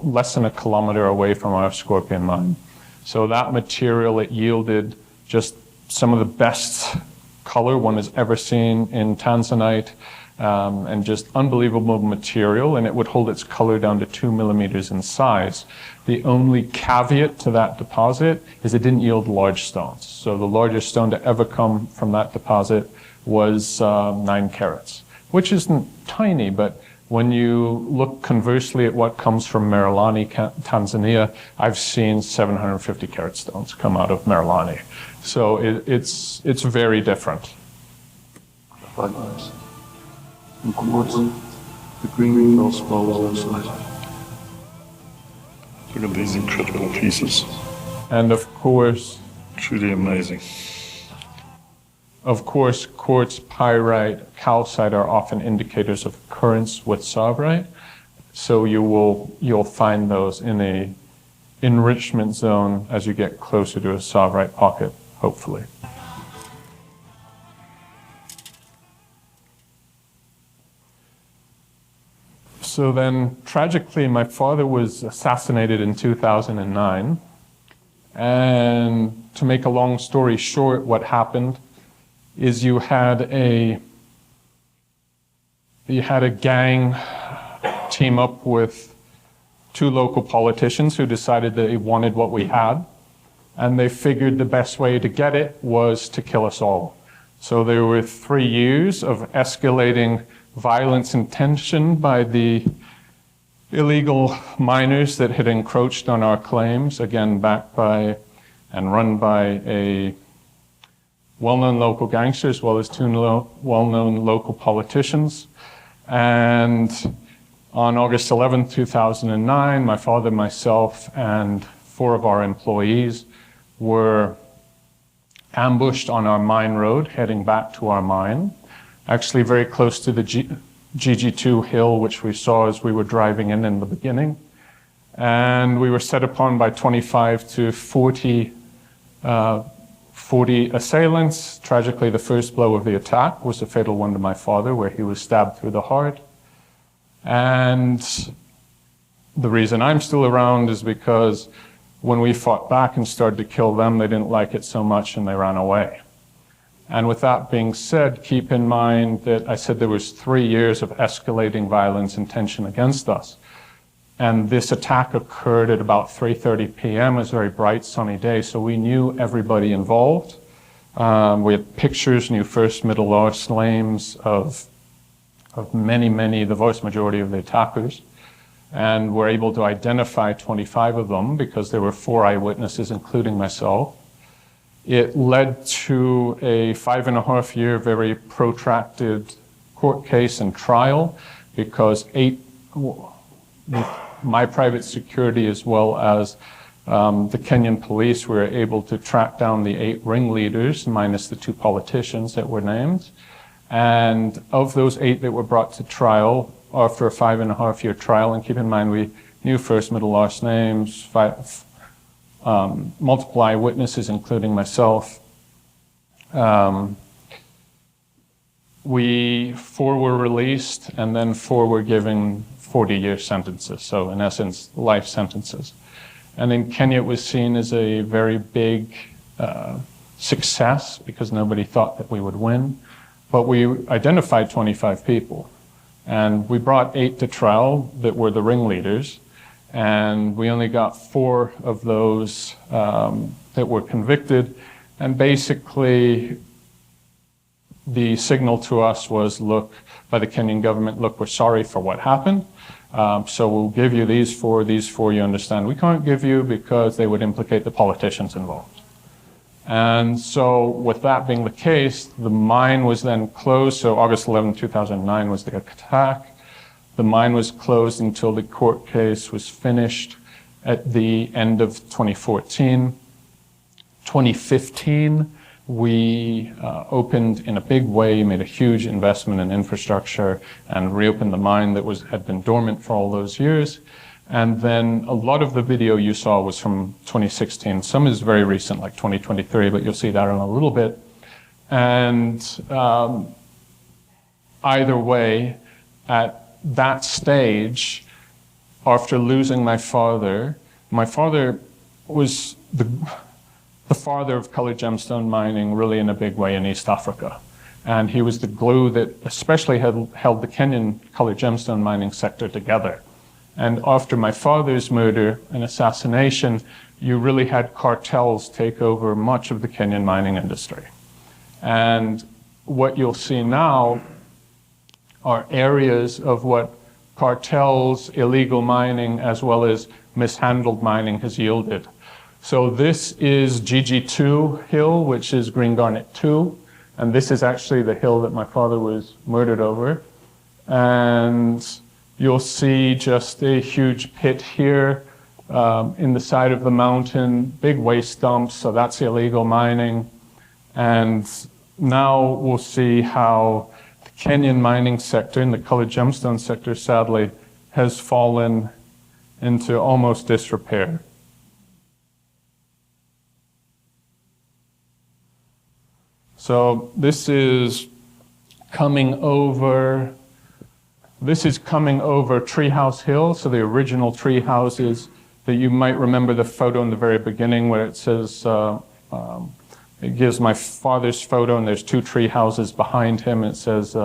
less than a kilometer away from our Scorpion mine. So that material, it yielded just some of the best color one has ever seen in tanzanite, and just unbelievable material, and it would hold its color down to 2 millimeters in size. The only caveat to that deposit is it didn't yield large stones. So the largest stone to ever come from that deposit was 9 carats, which isn't tiny, but when you look conversely at what comes from Merelani, Tanzania, I've seen 750 carat stones come out of Merelani. So it's very different. Quite nice. And quartz, the green feldspars outside. Look at these incredible pieces. And of course, Truly amazing. Of course, quartz, pyrite, calcite are often indicators of occurrence with Tsavorite. So you'll find those in a enrichment zone as you get closer to a Tsavorite pocket, hopefully. So then, tragically, my father was assassinated in 2009. And to make a long story short, what happened is you had a gang team up with two local politicians who decided they wanted what we had, and they figured the best way to get it was to kill us all. So there were 3 years of escalating violence and tension by the illegal miners that had encroached on our claims, again backed by and run by a well-known local gangster as well as two well-known local politicians. And on August 11, 2009, my father, myself, and 4 of our employees were ambushed on our mine road heading back to our mine, actually very close to the GG2 hill, which we saw as we were driving in the beginning. And we were set upon by 25 to 40 assailants. Tragically, the first blow of the attack was a fatal one to my father, where he was stabbed through the heart. And the reason I'm still around is because when we fought back and started to kill them, they didn't like it so much and they ran away. And with that being said, keep in mind that I said there was 3 years of escalating violence and tension against us. And this attack occurred at about 3:30 p.m. It was a very bright, sunny day, so we knew everybody involved. We had pictures, knew first, middle, last names of many, the vast majority of the attackers. And were able to identify 25 of them because there were 4 eyewitnesses, including myself. It led to a 5.5-year, very protracted court case and trial because my private security as well as the Kenyan police were able to track down the 8 ringleaders, minus the 2 politicians that were named. And of those 8 that were brought to trial after a 5.5-year trial, and keep in mind we knew first, middle, last names, multiple eyewitnesses, including myself. 4 were released, and then 4 were given 40-year sentences, so in essence, life sentences. And in Kenya, it was seen as a very big success because nobody thought that we would win. But we identified 25 people, and we brought 8 to trial that were the ringleaders. And we only got 4 of those that were convicted. And basically, the signal to us was, look, by the Kenyan government, look, we're sorry for what happened. So we'll give you these 4, you understand. We can't give you because they would implicate the politicians involved. And so with that being the case, the mine was then closed. So August 11, 2009 was the attack. The mine was closed until the court case was finished at the end of 2014. 2015, we opened in a big way, made a huge investment in infrastructure, and reopened the mine that had been dormant for all those years. And then a lot of the video you saw was from 2016. Some is very recent, like 2023, but you'll see that in a little bit. And either way, at that stage, after losing my father was the father of colored gemstone mining really in a big way in East Africa. And he was the glue that especially held the Kenyan colored gemstone mining sector together. And after my father's murder and assassination, you really had cartels take over much of the Kenyan mining industry. And what you'll see now are areas of what cartels, illegal mining, as well as mishandled mining has yielded. So this is GG2 hill, which is Green Garnet 2. And this is actually the hill that my father was murdered over. And you'll see just a huge pit here in the side of the mountain, big waste dumps, so that's illegal mining. And now we'll see how the Kenyan mining sector and the colored gemstone sector, sadly, has fallen into almost disrepair. So this is coming over Treehouse Hill, so the original tree houses that you might remember the photo in the very beginning where it says, it gives my father's photo and there's two tree houses behind him. It says,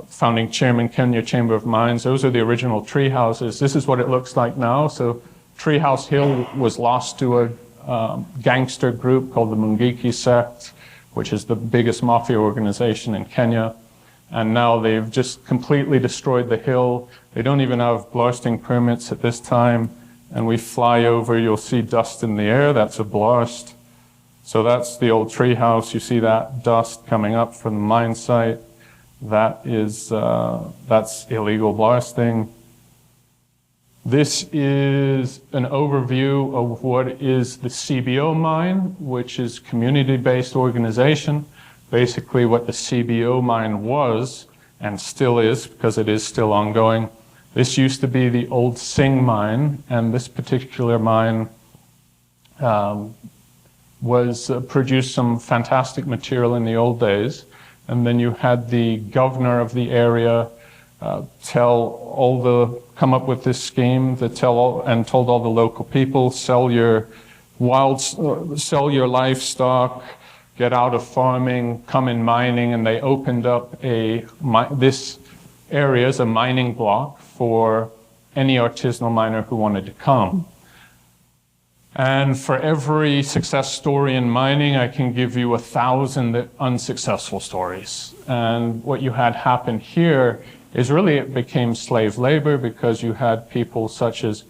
founding chairman, Kenya Chamber of Mines. Those are the original tree houses. This is what it looks like now. So Treehouse Hill was lost to a gangster group called the Mungiki sect, which is the biggest mafia organization in Kenya. And now they've just completely destroyed the hill. They don't even have blasting permits at this time. And we fly over, you'll see dust in the air. That's a blast. So that's the old tree house. You see that dust coming up from the mine site. That is, that's illegal blasting. This is an overview of what is the CBO mine, which is community-based organization. Basically what the CBO mine was, and still is, because it is still ongoing. This used to be the old Sing mine, and this particular mine produced some fantastic material in the old days. And then you had the governor of the area come up with this scheme that told all the local people, sell your livestock, get out of farming, come in mining, and they opened up this area as a mining block for any artisanal miner who wanted to come. And for every success story in mining, I can give you 1,000 unsuccessful stories. And what you had happen here is really it became slave labor because you had people such as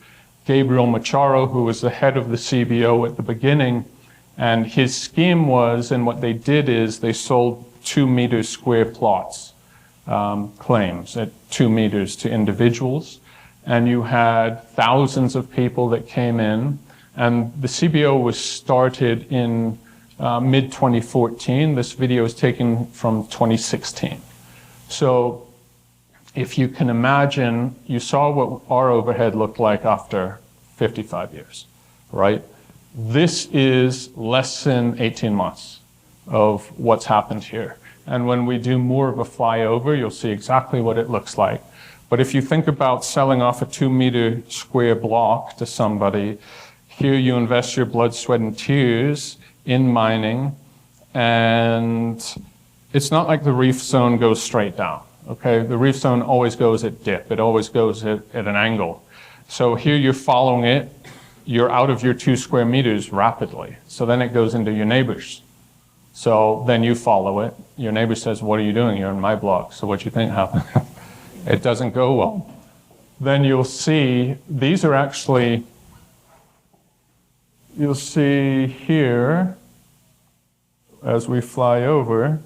Gabriel Macharo, who was the head of the CBO at the beginning. And his scheme was, and what they did is they sold 2 meter square plots, claims at 2 meters to individuals. And you had thousands of people that came in. And the CBO was started in mid-2014. This video is taken from 2016. So if you can imagine, you saw what our overhead looked like after 55 years, right? This is less than 18 months of what's happened here. And when we do more of a flyover, you'll see exactly what it looks like. But if you think about selling off a 2 meter square block to somebody, here you invest your blood, sweat, and tears in mining, and it's not like the reef zone goes straight down, okay? The reef zone always goes at dip. It always goes at an angle. So here you're following it. You're out of your 2 square meters rapidly. So then it goes into your neighbors. So then you follow it. Your neighbor says, what are you doing? You're in my block. So what do you think happened? It doesn't go well. Then you'll see, these are actually, you'll see here, as we fly over,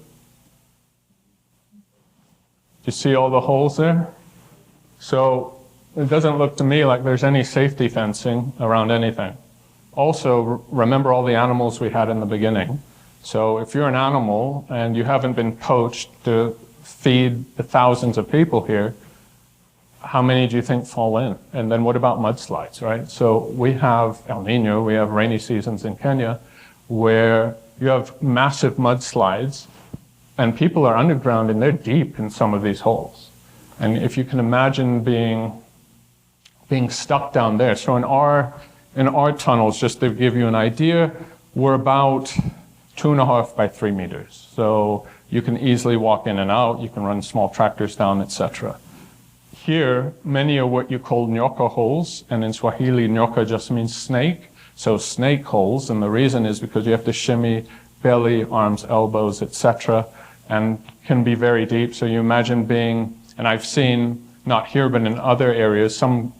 you see all the holes there? So it doesn't look to me like there's any safety fencing around anything. Also, remember all the animals we had in the beginning. So if you're an animal and you haven't been poached to feed the thousands of people here, how many do you think fall in? And then what about mudslides, right? So we have El Nino, we have rainy seasons in Kenya, where you have massive mudslides and people are underground and they're deep in some of these holes. And if you can imagine being stuck down there. So in our tunnels, just to give you an idea, we're about 2.5 by 3 meters. So you can easily walk in and out, you can run small tractors down, etc. Here, many are what you call nyoka holes, and in Swahili, nyoka just means snake. So snake holes, and the reason is because you have to shimmy belly, arms, elbows, etc., and can be very deep. So you imagine being, and I've seen, not here, but in other areas, some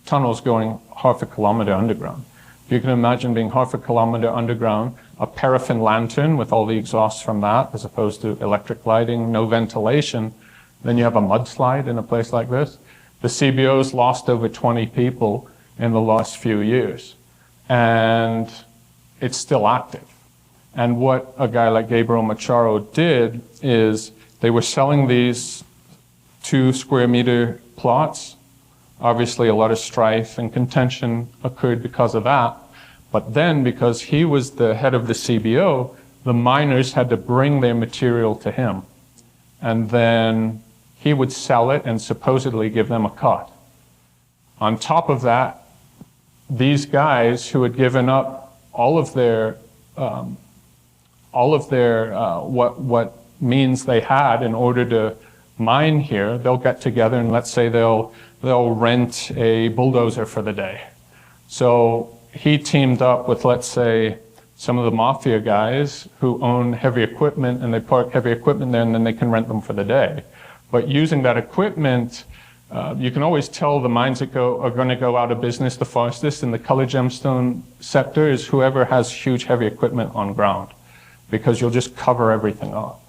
tunnels going 0.5 kilometer underground. You can imagine being 0.5 kilometer underground, a paraffin lantern with all the exhausts from that, as opposed to electric lighting, no ventilation. Then you have a mudslide in a place like this. The CBO's lost over 20 people in the last few years, and it's still active. And what a guy like Gabriel Macharo did is they were selling these 2 square meter plots. Obviously, a lot of strife and contention occurred because of that. But then, because he was the head of the CBO, the miners had to bring their material to him. And then he would sell it and supposedly give them a cut. On top of that, these guys who had given up all of their what means they had in order to mine here, they'll get together and let's say they'll rent a bulldozer for the day. So he teamed up with, let's say, some of the mafia guys who own heavy equipment, and they park heavy equipment there and then they can rent them for the day. But using that equipment, you can always tell the mines that are going to go out of business the fastest in the colored gemstone sector is whoever has huge heavy equipment on ground, because you'll just cover everything up.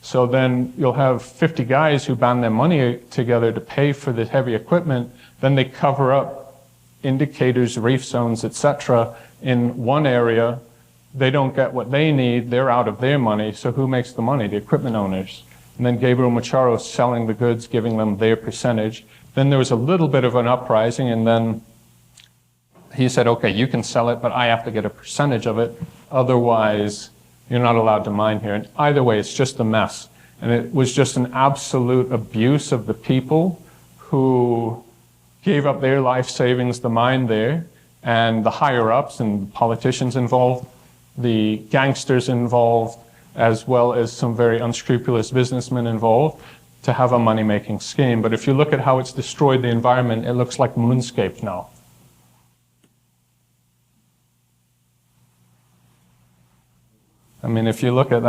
So then you'll have 50 guys who band their money together to pay for the heavy equipment, then they cover up indicators, reef zones, etc. in one area. They don't get what they need, they're out of their money, so who makes the money? The equipment owners. And then Gabriel Macharo selling the goods, giving them their percentage. Then there was a little bit of an uprising, and then he said, okay, you can sell it, but I have to get a percentage of it, otherwise you're not allowed to mine here. And either way, it's just a mess. And it was just an absolute abuse of the people who gave up their life savings to mine there, and the higher-ups and politicians involved, the gangsters involved, as well as some very unscrupulous businessmen involved, to have a money-making scheme. But if you look at how it's destroyed the environment, it looks like moonscape now. I mean, if you look at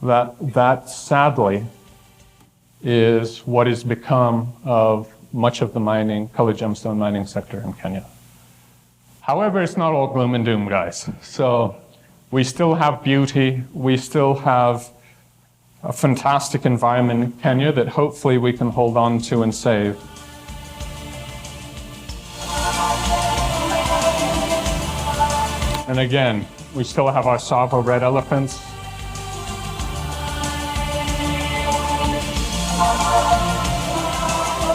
that sadly is what has become of much of the colored gemstone mining sector in Kenya. However, it's not all gloom and doom, guys. So we still have beauty. We still have a fantastic environment in Kenya that hopefully we can hold on to and save. And again, we still have our Tsavo red elephants.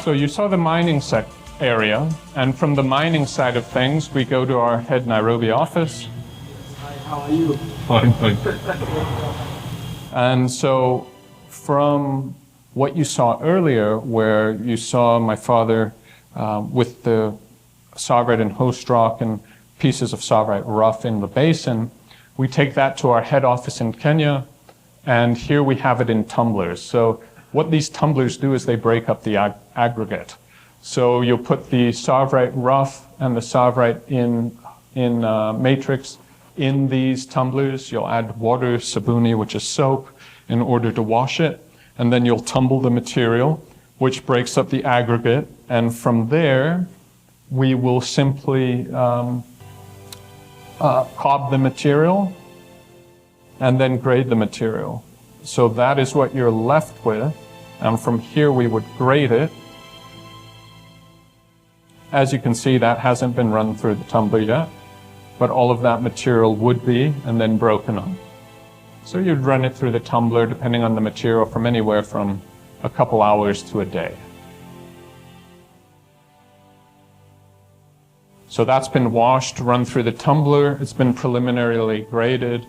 So you saw the mining area, and from the mining side of things, we go to our head Nairobi office. Hi, how are you? Fine. And so from what you saw earlier, where you saw my father with the Tsavorite and host rock and pieces of Tsavorite rough in the basin, we take that to our head office in Kenya, and here we have it in tumblers. So what these tumblers do is they break up the aggregate. So you'll put the Tsavorite rough and the Tsavorite in matrix in these tumblers. You'll add water, sabuni, which is soap, in order to wash it. And then you'll tumble the material, which breaks up the aggregate. And from there, we will simply cob the material and then grade the material. So that is what you're left with. And from here, we would grade it. As you can see, that hasn't been run through the tumbler yet, but all of that material would be, and then broken up. So you'd run it through the tumbler, depending on the material, from anywhere from a couple hours to a day. So that's been washed, run through the tumbler. It's been preliminarily graded.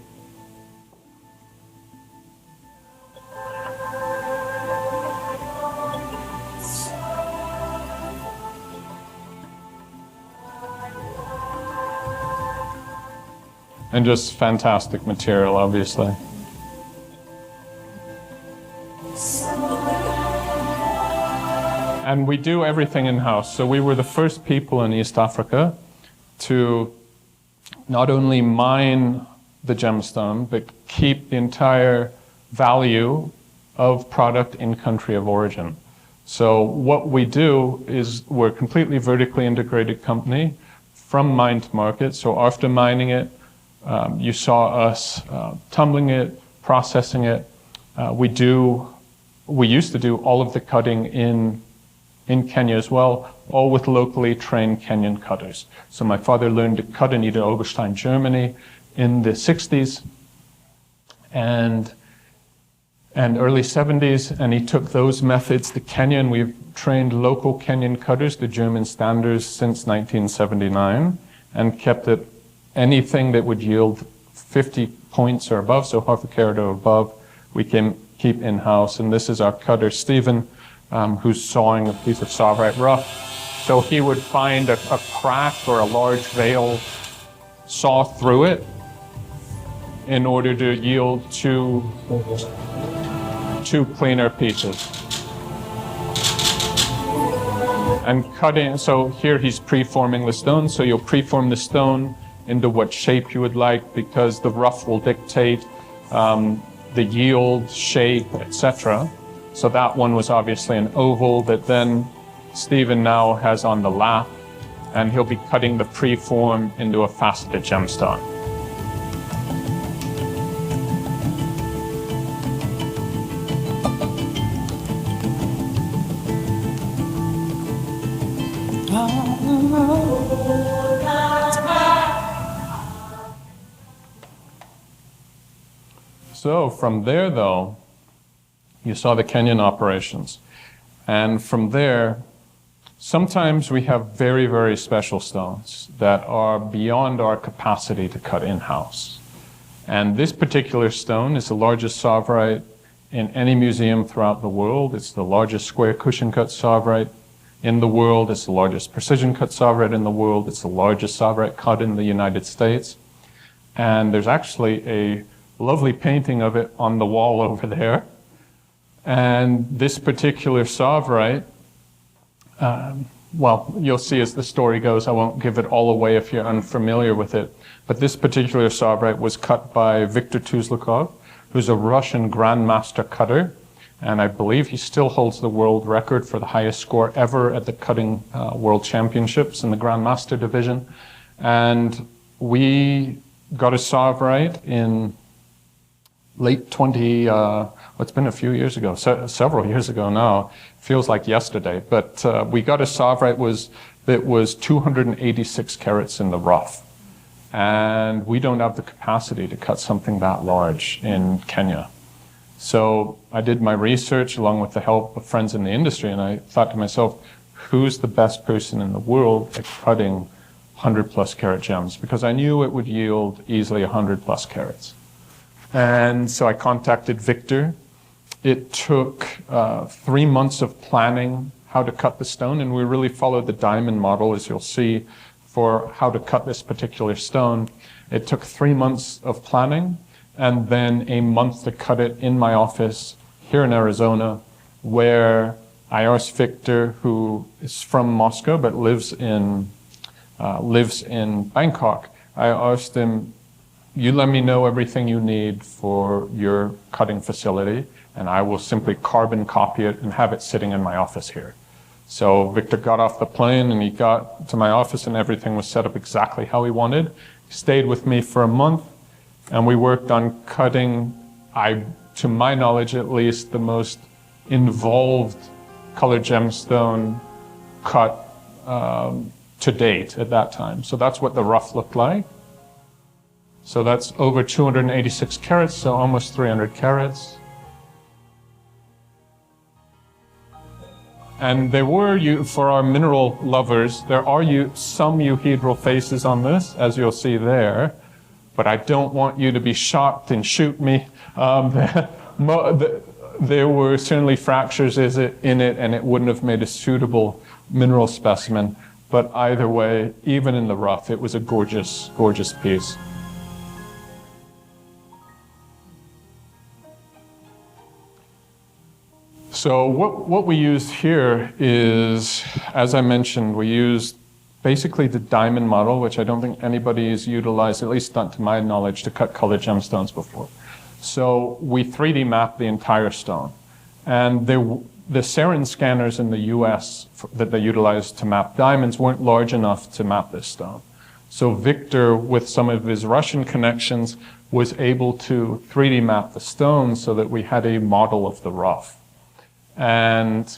And just fantastic material, obviously. And we do everything in-house. So we were the first people in East Africa to not only mine the gemstone, but keep the entire value of product in country of origin. So what we do is we're a completely vertically integrated company from mine to market. So after mining it, you saw us tumbling it, processing it. We used to do all of the cutting in Kenya as well, all with locally trained Kenyan cutters. So my father learned to cut in Niederoberstein, Germany, in the 60s and early 70s, and he took those methods to Kenya, and we've trained local Kenyan cutters to German standards since 1979, and kept it anything that would yield 50 points or above, so half a carat or above, we can keep in-house. And this is our cutter, Stephen, who's sawing a piece of Tsavorite rough. So he would find a crack or a large veil, saw through it in order to yield two cleaner pieces. And cutting, so here he's preforming the stone, so you'll preform the stone into what shape you would like, because the rough will dictate the yield, shape, etc. So that one was obviously an oval that then Stephen now has on the lap, and he'll be cutting the preform into a faceted gemstone. So from there, though, you saw the Kenyan operations. And from there, sometimes we have very, very special stones that are beyond our capacity to cut in-house. And this particular stone is the largest Tsavorite in any museum throughout the world. It's the largest square cushion cut Tsavorite in the world. It's the largest precision cut Tsavorite in the world. It's the largest Tsavorite cut in the United States. And there's actually a lovely painting of it on the wall over there. And this particular Tsavorite, well, you'll see as the story goes, I won't give it all away if you're unfamiliar with it, but this particular Tsavorite was cut by Viktor Tuzlakov, who's a Russian grandmaster cutter, and I believe he still holds the world record for the highest score ever at the cutting world championships in the grandmaster division. And we got a Tsavorite in late it's been a few years ago, several years ago now, feels like yesterday, but we got a Tsavorite that was 286 carats in the rough. And we don't have the capacity to cut something that large in Kenya. So I did my research along with the help of friends in the industry, and I thought to myself, who's the best person in the world at cutting 100 plus carat gems? Because I knew it would yield easily 100 plus carats. And so I contacted Victor. It took 3 months of planning how to cut the stone, and we really followed the diamond model, as you'll see, for how to cut this particular stone. It took 3 months of planning, and then a month to cut it in my office here in Arizona, where I asked Victor, who is from Moscow but lives in Bangkok. I asked him, you let me know everything you need for your cutting facility, and I will simply carbon copy it and have it sitting in my office here. So Victor got off the plane and he got to my office and everything was set up exactly how he wanted. He stayed with me for a month and we worked on cutting, to my knowledge at least, the most involved colored gemstone cut to date at that time. So that's what the rough looked like. So that's over 286 carats, so almost 300 carats. And there were, for our mineral lovers, there are some euhedral faces on this, as you'll see there, but I don't want you to be shocked and shoot me. There were certainly fractures in it, and it wouldn't have made a suitable mineral specimen. But either way, even in the rough, it was a gorgeous, gorgeous piece. So what we used here is, as I mentioned, we used basically the diamond model, which I don't think anybody has utilized, at least not to my knowledge, to cut colored gemstones before. So we 3D mapped the entire stone. And the Sarin scanners in the US that they utilized to map diamonds weren't large enough to map this stone. So Victor, with some of his Russian connections, was able to 3D map the stone so that we had a model of the rough. And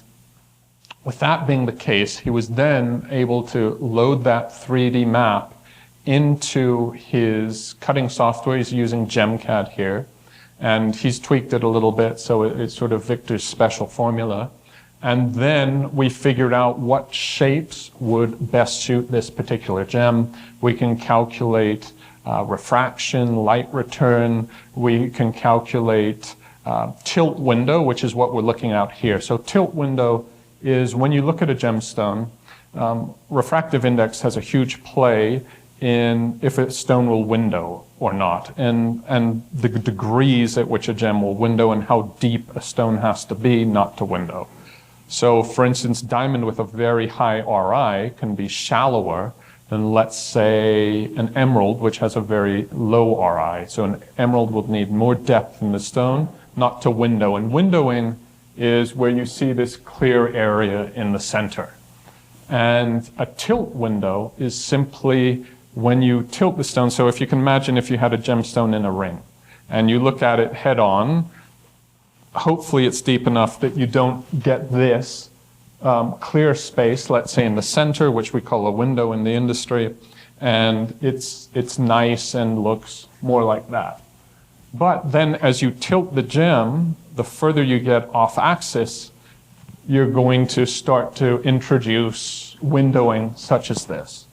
with that being the case, he was then able to load that 3D map into his cutting software. He's using GemCAD here, and he's tweaked it a little bit, so it's sort of Victor's special formula. And then we figured out what shapes would best suit this particular gem. We can calculate refraction, light return. We can calculate tilt window, which is what we're looking at here. So tilt window is when you look at a gemstone, refractive index has a huge play in if a stone will window or not, and the degrees at which a gem will window and how deep a stone has to be not to window. So for instance, diamond with a very high Ri can be shallower than, let's say, an emerald, which has a very low Ri. So an emerald will need more depth in the stone, not to window. And windowing is where you see this clear area in the center. And a tilt window is simply when you tilt the stone. So if you can imagine if you had a gemstone in a ring and you look at it head on, hopefully it's deep enough that you don't get this clear space, let's say in the center, which we call a window in the industry, and it's nice and looks more like that. But then as you tilt the gem, the further you get off axis, you're going to start to introduce windowing such as this.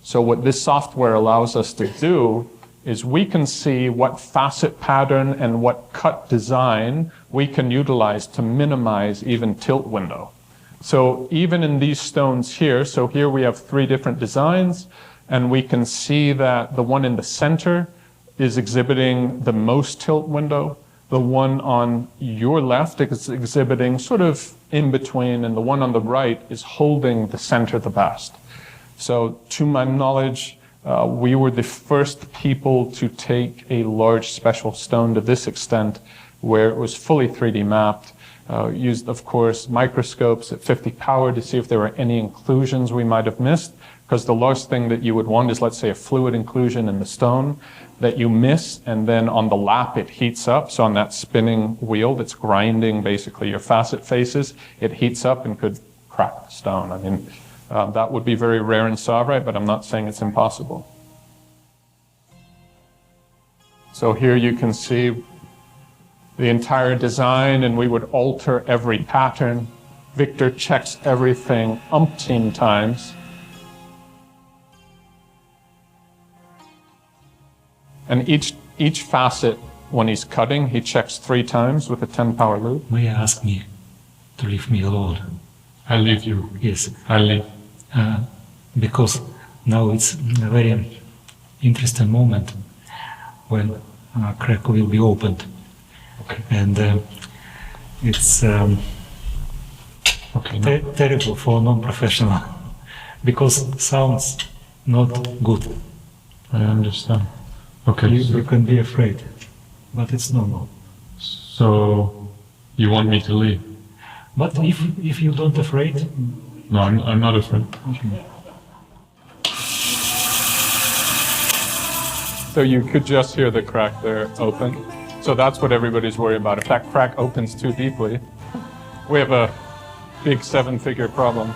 So what this software allows us to do is we can see what facet pattern and what cut design we can utilize to minimize even tilt window. So even in these stones here, so here we have 3 different designs, and we can see that the one in the center is exhibiting the most tilt window. The one on your left is exhibiting sort of in between, and the one on the right is holding the center the best. So to my knowledge, we were the first people to take a large special stone to this extent, where it was fully 3D mapped. Used, of course, microscopes at 50 power to see if there were any inclusions we might have missed, because the last thing that you would want is, let's say, a fluid inclusion in the stone that you miss, and then on the lap it heats up. So on that spinning wheel that's grinding basically your facet faces, it heats up and could crack the stone. I mean, that would be very rare in Tsavorite, but I'm not saying it's impossible. So here you can see the entire design, and we would alter every pattern. Victor checks everything umpteen times. And each facet, when he's cutting, he checks 3 times with a 10 power loop. May I ask me to leave me alone? I'll leave you. Yes. I'll leave. Because now it's a very interesting moment when crack will be opened. Okay. And it's terrible for a non-professional because sounds not good. I understand. Okay. You can be afraid, but it's normal. So you want me to leave? But if you don't afraid, No, I'm not afraid. So you could just hear the crack there open. So that's what everybody's worried about. If that crack opens too deeply, we have a big 7-figure problem.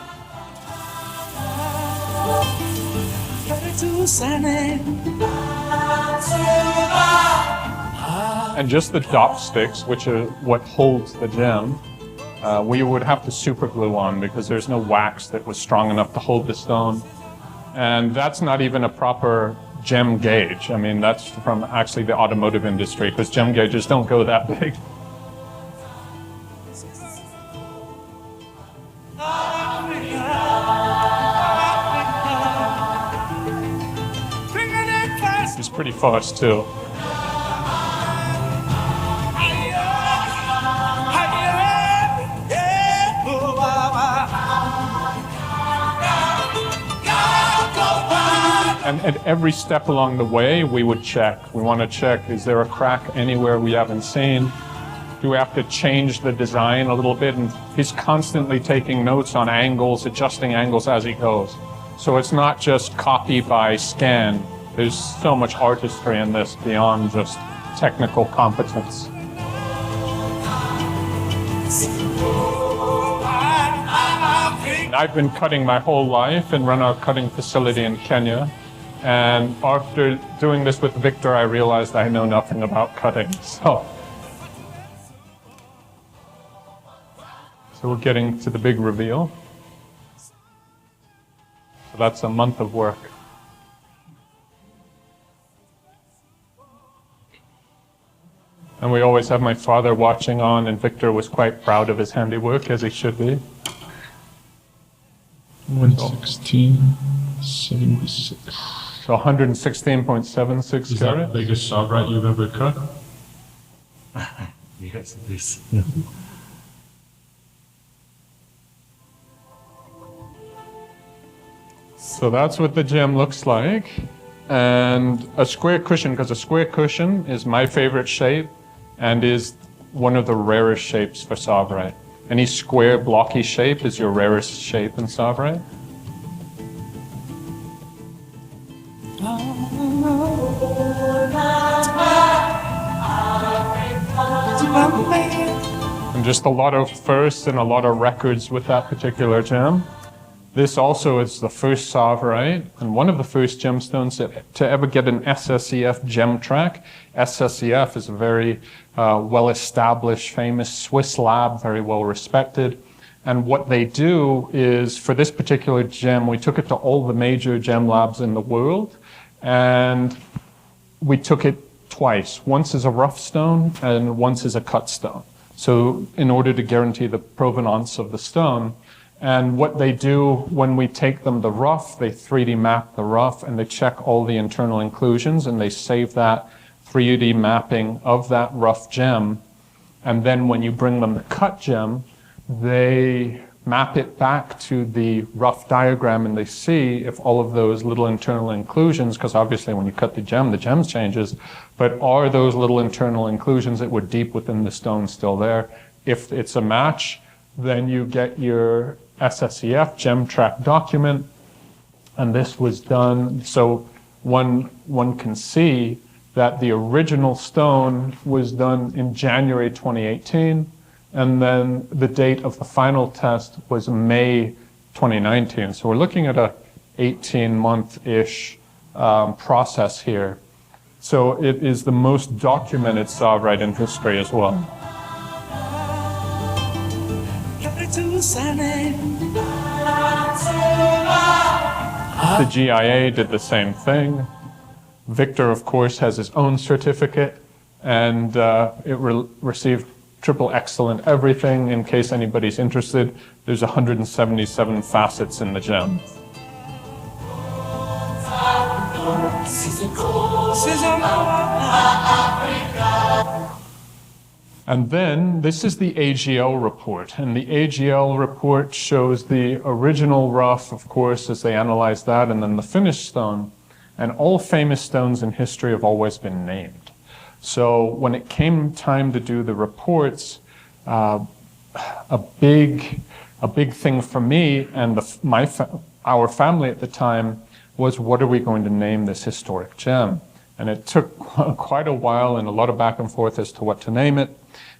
And just the dop sticks, which are what holds the gem, we would have to super glue on because there's no wax that was strong enough to hold the stone. And that's not even a proper gem gauge. I mean, that's from actually the automotive industry, because gem gauges don't go that big. It's pretty fast too. And at every step along the way, we would check. We want to check, is there a crack anywhere we haven't seen? Do we have to change the design a little bit? And he's constantly taking notes on angles, adjusting angles as he goes. So it's not just copy by scan. There's so much artistry in this beyond just technical competence. I've been cutting my whole life and run our cutting facility in Kenya. And after doing this with Victor, I realized I know nothing about cutting. So we're getting to the big reveal. So that's a month of work. And we always have my father watching on, and Victor was quite proud of his handiwork, as he should be. 116.76. So 116.76 Is that the carat. biggest Tsavorite you've ever cut? Yes, it is. So that's what the gem looks like. And a square cushion, because a square cushion is my favorite shape and is one of the rarest shapes for Tsavorite. Any square, blocky shape is your rarest shape in Tsavorite. And just a lot of firsts and a lot of records with that particular gem. This also is the first Tsavorite and one of the first gemstones to ever get an SSEF gem track. SSEF is a very well-established, famous Swiss lab, very well respected. And what they do is, for this particular gem, we took it to all the major gem labs in the world, and we took it twice. Once as a rough stone and once as a cut stone. So in order to guarantee the provenance of the stone. And what they do when we take them the rough, they 3D map the rough and they check all the internal inclusions and they save that 3D mapping of that rough gem. And then when you bring them the cut gem, they map it back to the rough diagram and they see if all of those little internal inclusions, because obviously when you cut the gem changes, but are those little internal inclusions that were deep within the stone still there? If it's a match, then you get your SSEF gem track document, and this was done so one can see that the original stone was done in January 2018, and then the date of the final test was May 2019. So we're looking at a 18-month-ish process here. So it is the most documented Tsavorite in history as well. The GIA did the same thing. Victor, of course, has his own certificate, and it received triple excellent everything. In case anybody's interested, there's 177 facets in the gem. And then this is the AGL report, and the AGL report shows the original rough, of course, as they analyze that, and then the finished stone. And all famous stones in history have always been named. So when it came time to do the reports, a big thing for me and our family at the time was, what are we going to name this historic gem? And it took quite a while and a lot of back and forth as to what to name it.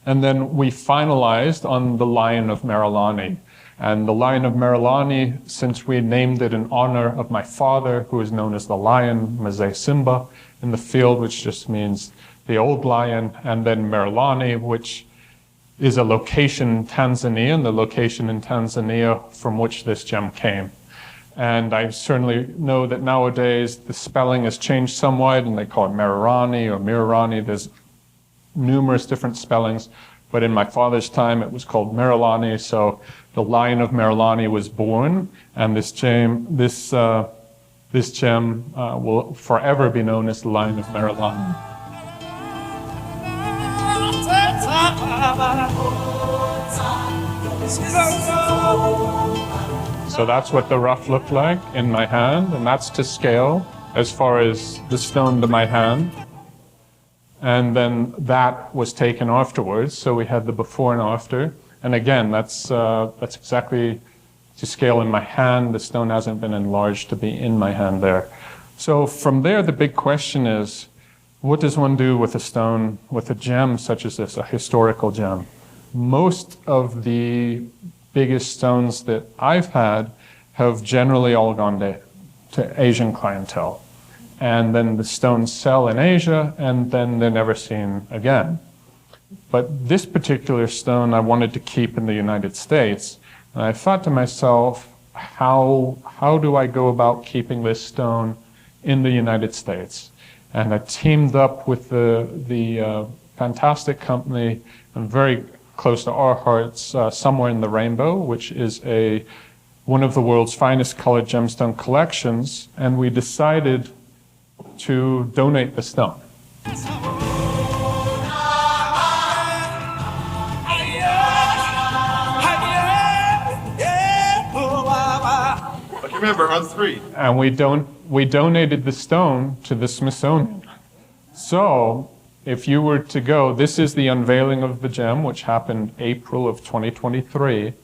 And then we finalized on the Lion of Merelani. And the Lion of Merelani, since we named it in honor of my father, who is known as the Lion, Mzee Simba, in the field, which just means the old lion, and then Merelani, which is a location in Tanzania, and the location in Tanzania from which this gem came. And I certainly know that nowadays the spelling has changed somewhat, and they call it Mererani or Mirarani. There's numerous different spellings, but in my father's time it was called Merelani. So the Lion of Merelani was born, and this gem will forever be known as the Lion of Merelani. So that's what the rough looked like in my hand, and that's to scale as far as the stone to my hand. And then that was taken afterwards, so we had the before and after. And again, that's exactly to scale in my hand. The stone hasn't been enlarged to be in my hand there. So from there, the big question is, what does one do with a stone, with a gem such as this, a historical gem? Most of the biggest stones that I've had have generally all gone to Asian clientele. and then the stones sell in Asia, and then they're never seen again. But this particular stone I wanted to keep in the United States, and I thought to myself, how do I go about keeping this stone in the United States? And I teamed up with the fantastic company and very close to our hearts, Somewhere in the Rainbow, which is one of the world's finest colored gemstone collections, and we decided to donate the stone. Remember, on 3. And we donated the stone to the Smithsonian. So, if you were to go, this is the unveiling of the gem, which happened April of 2023.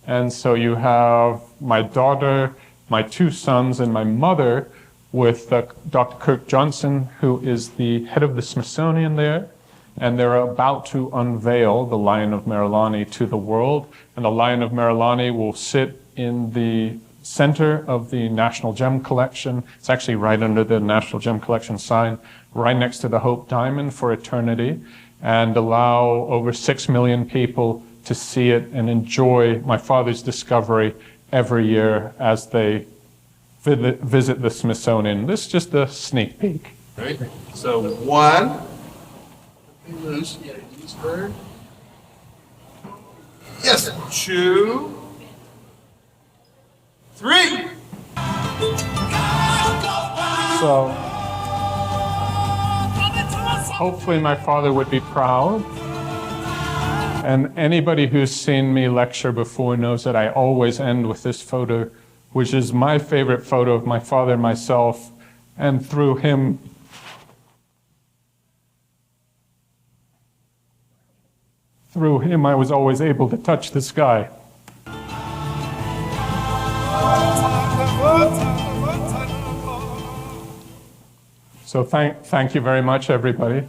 And so you have my daughter, my 2 sons, and my mother with Dr. Kirk Johnson, who is the head of the Smithsonian there. And they're about to unveil the Lion of Merelani to the world. And the Lion of Merelani will sit in the center of the National Gem Collection. It's actually right under the National Gem Collection sign, right next to the Hope Diamond for eternity, and allow over 6 million people to see it and enjoy my father's discovery every year as they visit the Smithsonian. This is just a sneak peek. Right? So 1, loose, loose bird. Yes, 2, 3. So hopefully my father would be proud. And anybody who's seen me lecture before knows that I always end with this photo, which is my favorite photo of my father and myself. And through him, I was always able to touch the sky. So thank you very much, everybody.